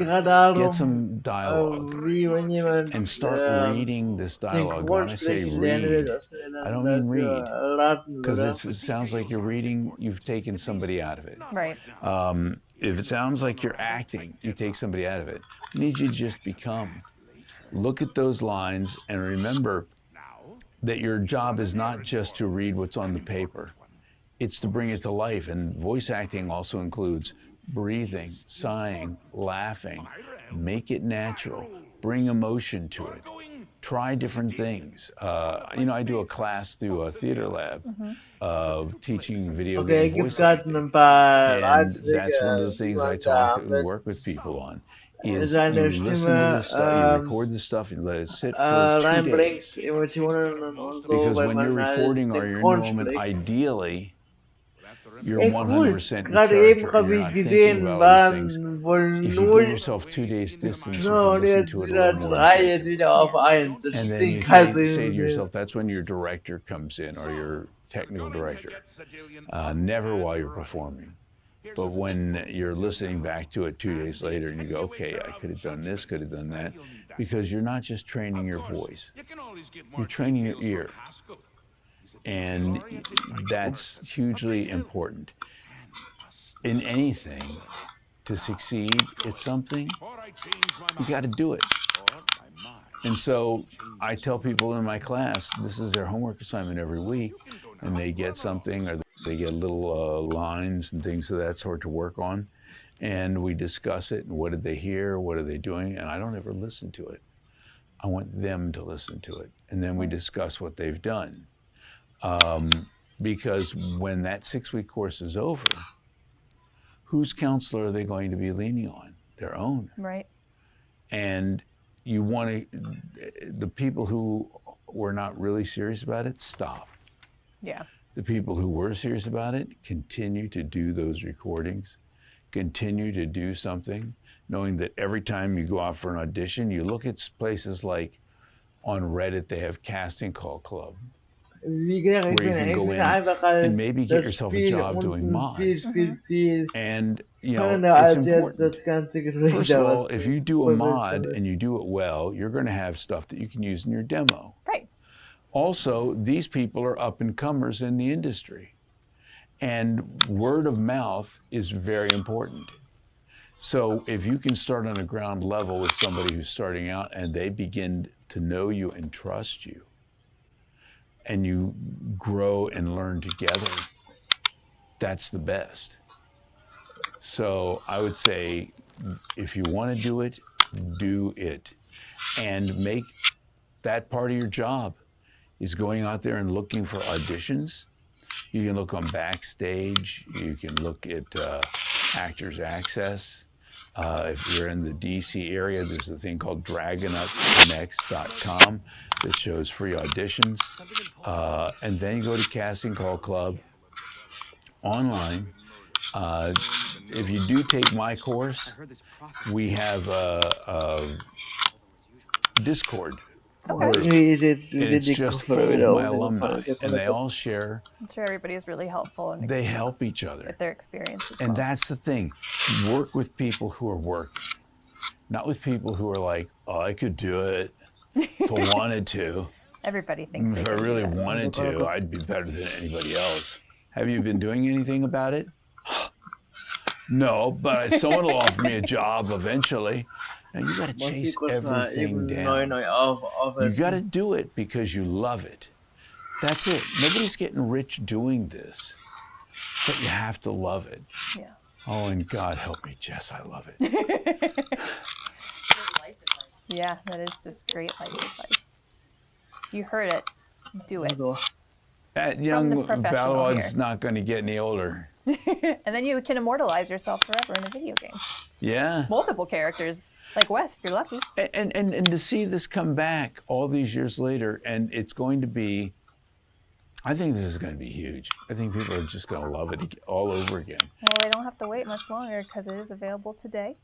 get some dialogue, and start reading this dialogue. When I say read, I don't mean read, because it sounds like you're reading, you've taken somebody out of it. Right. If it sounds like you're acting, you take somebody out of it. I need you to just become. Look at those lines and remember that your job is not just to read what's on the paper. It's to bring it to life. And voice acting also includes breathing, sighing, laughing. Make it natural. Bring emotion to it. Try different things. You know, I do a class through a theater lab of teaching video game voice acting. And that's one of the things I talk to work with people on. Is you listen to this stuff, you record the stuff, and let it sit for 2 days. Because when you're recording or you're in the moment, ideally, you're 100% in character. You're not thinking about all these things. If you give yourself 2 days distance, you can listen to it a little more. And then you say to yourself, that's when your director comes in, or your technical director. Never while you're performing. But when you're listening back to it 2 days later and you go, okay, I could have done this, could have done that, because you're not just training your voice, you're training your ear. And that's hugely important. In anything, to succeed at something, you got to do it. And so I tell people in my class, this is their homework assignment every week, and they get something, or they get little lines and things of that sort to work on, and we discuss it, and what did they hear, what are they doing, and I don't ever listen to it. I want them to listen to it, and then we discuss what they've done. Because when that 6-week course is over, whose counselor are they going to be leaning on? Their own. Right. And you want to, the people who were not really serious about it, stop. Yeah. The people who were serious about it, continue to do those recordings, continue to do something, knowing that every time you go out for an audition, you look at places like on Reddit, they have casting call club, where you can go in and maybe get yourself a job doing mods. And, you know, it's important. First of all, if you do a mod and you do it well, you're going to have stuff that you can use in your demo. Right. Also, these people are up-and-comers in the industry, and word of mouth is very important. So if you can start on a ground level with somebody who's starting out and they begin to know you and trust you, and you grow and learn together, that's the best. So I would say, if you want to do it, and make that part of your job. Is going out there and looking for auditions. You can look on Backstage. You can look at Actors Access. If you're in the DC area, there's a thing called DragonUpConnects.com that shows free auditions. And then you go to Casting Call Club online. If you do take my course, we have a Discord. It's just full of my alumni, and they all share. I'm sure everybody is really helpful. And they help each other with their experiences. And that's the thing. Work with people who are working, not with people who are like, oh, I could do it if I wanted to. Everybody thinks if I really wanted to, I'd be better than anybody else. Have you been doing anything about it? No, but someone will offer me a job eventually. And you got to chase everything down. You got to do it because you love it. That's it. Nobody's getting rich doing this, but you have to love it. Yeah. Oh, and God help me, Jess, I love it. Yeah, that is just great life advice. You heard it. Do it. That young Balrog's not going to get any older. And then you can immortalize yourself forever in a video game. Yeah. Multiple characters, like Wes, if you're lucky. And to see this come back all these years later, and it's going to be, I think this is going to be huge. I think people are just going to love it all over again. Well, they don't have to wait much longer because it is available today.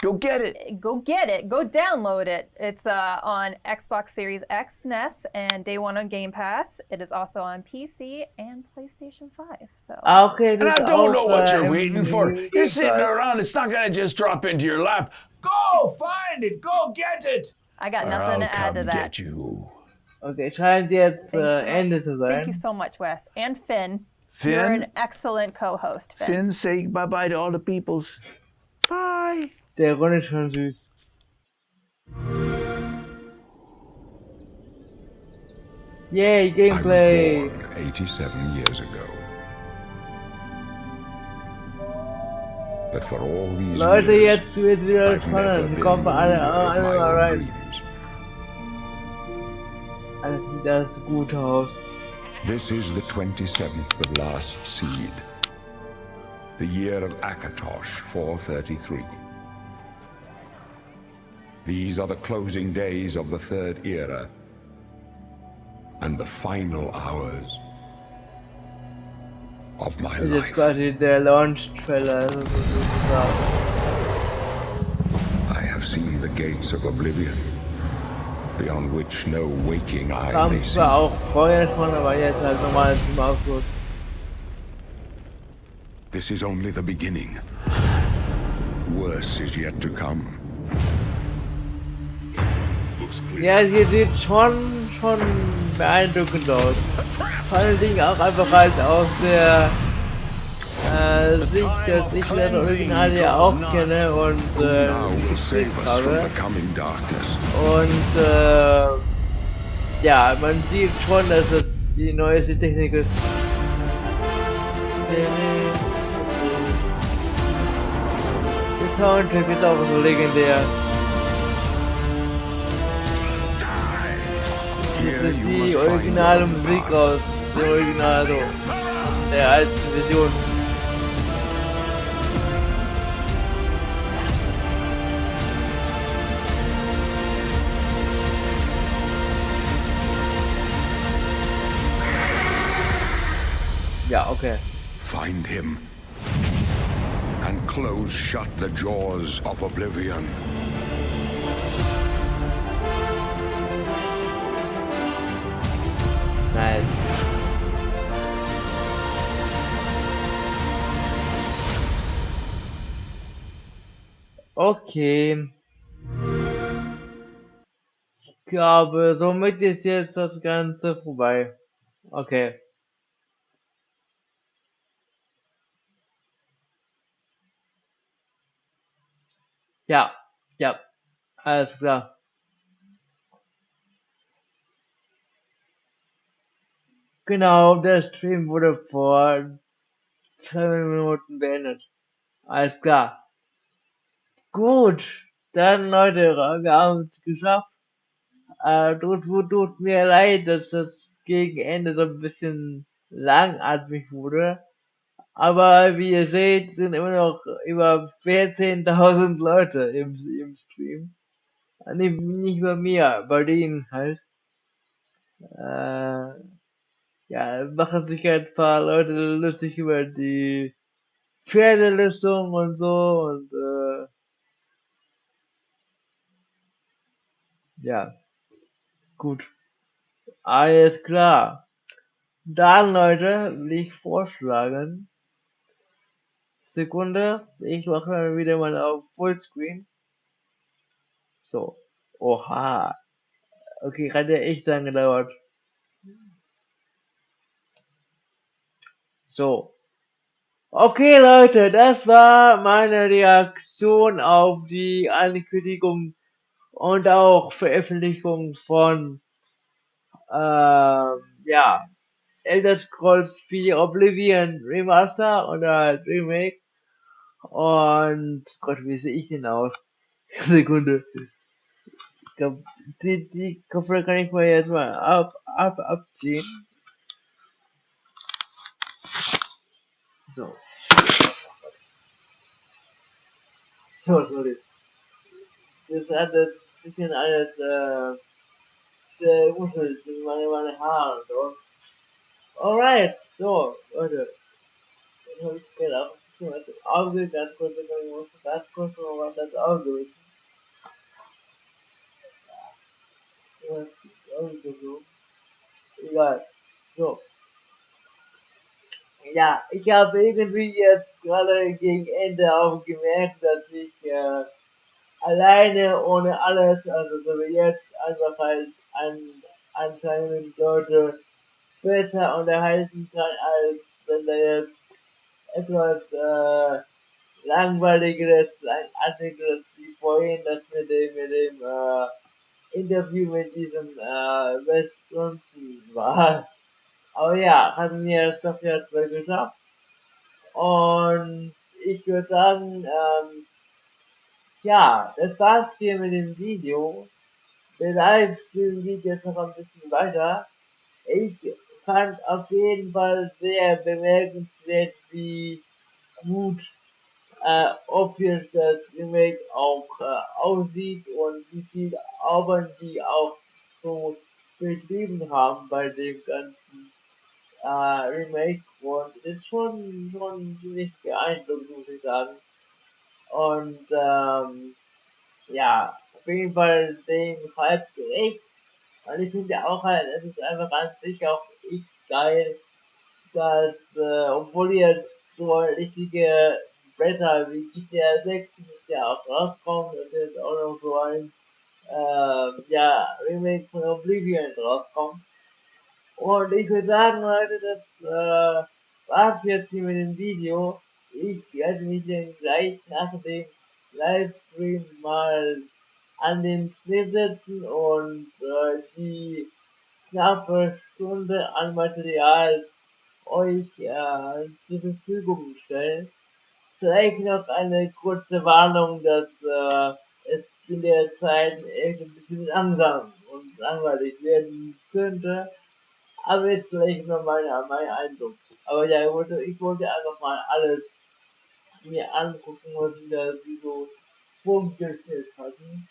Go get it. Go get it. Go download it. It's on Xbox Series X, NES, and day one on Game Pass. It is also on PC and PlayStation 5. So. Okay, and I don't know what you're waiting for. You're sitting around. It's not going to just drop into your lap. Go find it. Go get it. I got nothing to add to that. Get you. Okay, scheint jetzt Ende zu sein. Thank you so much, Wes. And Finn. Finn? You're an excellent co-host, Finn. Finn, say bye-bye to all the peoples. Bye. Der Ron ist schon süß. Yay, gameplay! I was born 87 years ago. But for all these Leute, years, jetzt wird wieder spannend. Kommt alle mal rein. Alles sieht das gut aus. This is the 27th of last seed. The year of Akatosh, 433. These are the closing days of the third era and the final hours of my life. Jetzt quasi der Launch-Trailer. I have seen the gates of Oblivion, beyond which no waking eye may see. Zwar auch vorher schon, aber jetzt halt normal zum Ausflug. This is only the beginning. Worse is yet to come. Ja, hier sieht schon beeindruckend aus. Vor allen Dingen auch einfach halt aus der Sicht, dass ich das Original ja auch kenne und gespielt habe. Und ja, man sieht schon, dass das die neueste Technik ist. Der Soundtrack ist auch so legendär. Das ist die originale Musik aus der Original, so, der alten Version. Ja, okay. Find him and close shut the jaws of Oblivion. Nice. Okay. Ich glaube, somit ist jetzt das Ganze vorbei. Okay. Ja, alles klar. Genau, der Stream wurde vor 2 Minuten beendet. Alles klar. Gut, dann Leute, wir haben es geschafft. Tut mir leid, dass das gegen Ende so ein bisschen langatmig wurde. Aber wie ihr seht, sind immer noch über 14.000 Leute im Stream. Nicht bei mir, bei denen halt. Ja, machen sich halt ein paar Leute lustig über die Pferdelistung und so und ja, gut. Alles klar. Dann, Leute, will ich vorschlagen. Sekunde, ich mache dann wieder mal auf Fullscreen. So. Oha. Okay, hat ja echt lang gedauert. So. Okay, Leute, das war meine Reaktion auf die Ankündigung und auch Veröffentlichung von ja, Elder Scrolls 4 Oblivion Remaster oder Remake. Und Gott, wie sehe ich denn aus? Sekunde. Ich glaub, die Kopfhörer kann ich mal jetzt mal abziehen. So. So, sorry. Das hat ein bisschen alles, gemuschelt in meine Haare. So. Alright, so, Leute. Dann habe ich gedacht, ich muss das Auge ganz kurz, ich muss ganz kurz noch das Auge. Ja, so. Egal. So. Ja, ich habe irgendwie jetzt gerade gegen Ende auch gemerkt, dass ich alleine ohne alles, also so wie jetzt, einfach halt anscheinend Leute besser unterhalten kann, als wenn da jetzt etwas langweiligeres, artigeres wie vorhin, das mit dem Interview mit diesem Westfronten war. Aber ja, hatten wir es doch jetzt mal geschafft. Und ich würde sagen, ja, das war's hier mit dem Video. Der Livestream geht jetzt noch ein bisschen weiter. Ich fand auf jeden Fall sehr bemerkenswert, wie gut obvious das Remake auch aussieht und wie viel Arbeit die auch so betrieben haben bei dem ganzen Remake, und ist schon ziemlich beeindruckend, muss ich sagen. Und ja, auf jeden Fall dem Hype gerecht. Und ich finde auch halt, es ist einfach an sich auch echt geil, dass, obwohl jetzt so richtige Bretter wie GTA 6 ist ja auch rauskommt, und jetzt auch noch so ein ja, Remake von Oblivion rauskommt. Und ich würde sagen, Leute, das war's jetzt hier mit dem Video. Ich werde mich dann gleich nach dem Livestream mal an den Schnitt setzen und die knappe Stunde an Material euch zur Verfügung stellen. Vielleicht noch eine kurze Warnung, dass es in der Zeit echt ein bisschen langsam und langweilig werden könnte. Aber jetzt vielleicht noch mein Eindruck. Aber ja, ich wollte einfach mal alles mir angucken, was die da so vorgestellt hatten.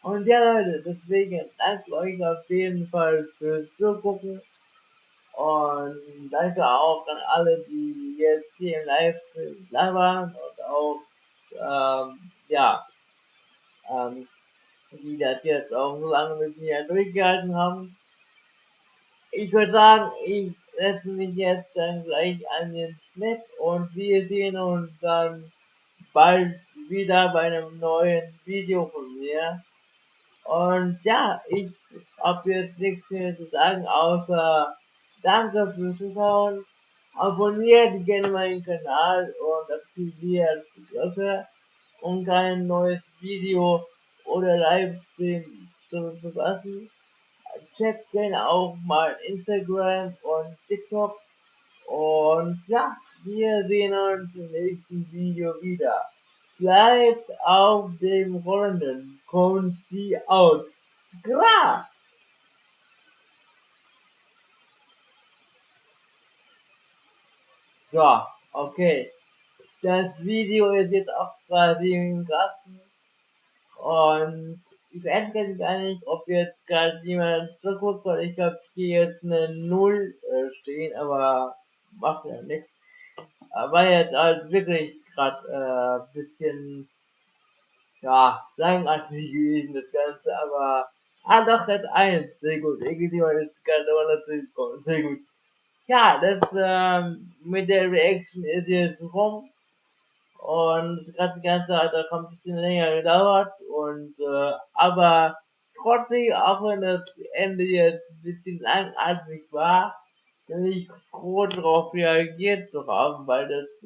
Und ja, Leute, deswegen danke euch auf jeden Fall fürs Zugucken. Und danke auch an alle, die jetzt hier im Livestream da waren und auch, ja, die das jetzt auch so lange mit mir durchgehalten haben. Ich würde sagen, ich setze mich jetzt dann gleich an den Schnitt und wir sehen uns dann bald wieder bei einem neuen Video von mir. Und ja, ich habe jetzt nichts mehr zu sagen, außer danke fürs Zuschauen. Abonniert gerne meinen Kanal und aktiviert die Glocke, um kein neues Video oder Livestream zu verpassen. Checkt gerne auch mal Instagram und TikTok. Und ja, wir sehen uns im nächsten Video wieder. Bleibt auf dem Rollenden. Kons-T aus. Gra! So, okay. Das Video ist jetzt auch quasi im Kasten. Und ich weiß gar nicht, ob jetzt gerade jemand zuguckt, weil ich habe hier jetzt eine 0 stehen, aber macht ja nichts. War jetzt halt wirklich gerade bisschen, ja, langatmig gewesen, das Ganze, aber, doch, das 1, sehr gut, irgendjemand ist gerade nochmal dazu gekommen, sehr gut. Ja, das mit der Reaction ist jetzt rum, und das Ganze hat auch ein bisschen länger gedauert, und, aber trotzdem, auch wenn das Ende jetzt ein bisschen langatmig war, bin ich froh darauf reagiert zu haben, weil das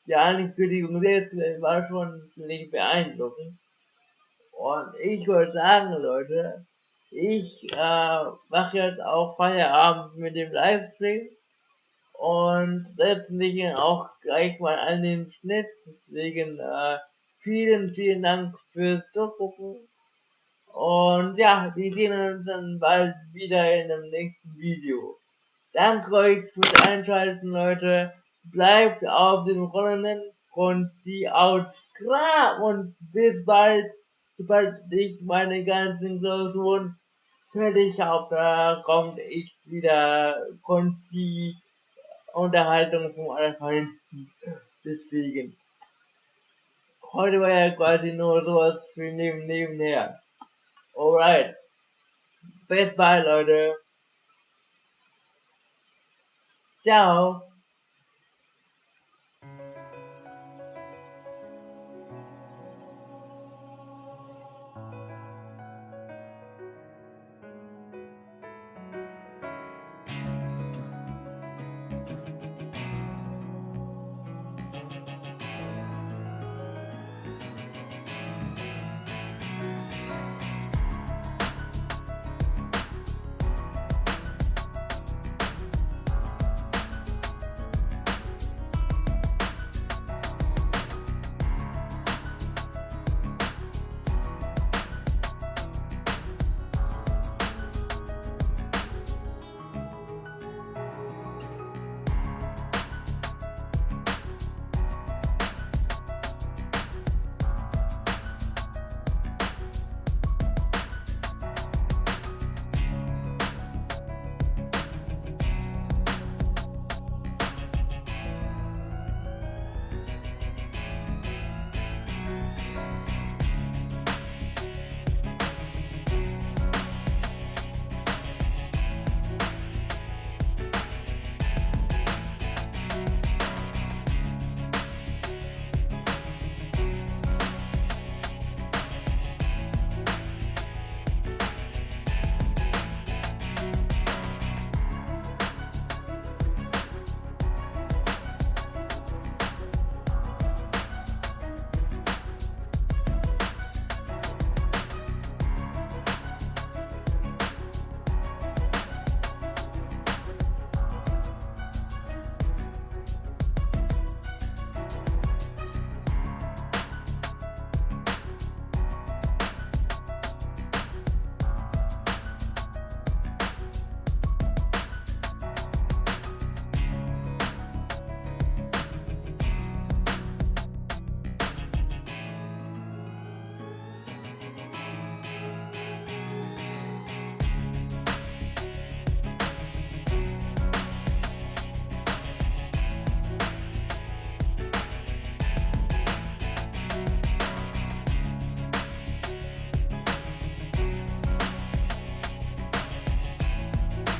die Ankündigung war schon ziemlich beeindruckend. Und ich würde sagen, Leute, ich mache jetzt auch Feierabend mit dem Livestream und setze mich auch gleich mal an den Schnitt. Deswegen vielen Dank fürs Zugucken. Und ja, wir sehen uns dann bald wieder in dem nächsten Video. Danke euch fürs Einschalten, Leute. Bleibt auf dem Rollenden und die Outskra und bis bald, sobald ich meine ganzen Klausuren fertig habe, da kommt ich wieder die Unterhaltung vom Allerfeinsten. Deswegen. Heute war ja quasi nur sowas für nebenher. Alright. Bis bald, Leute. Ciao.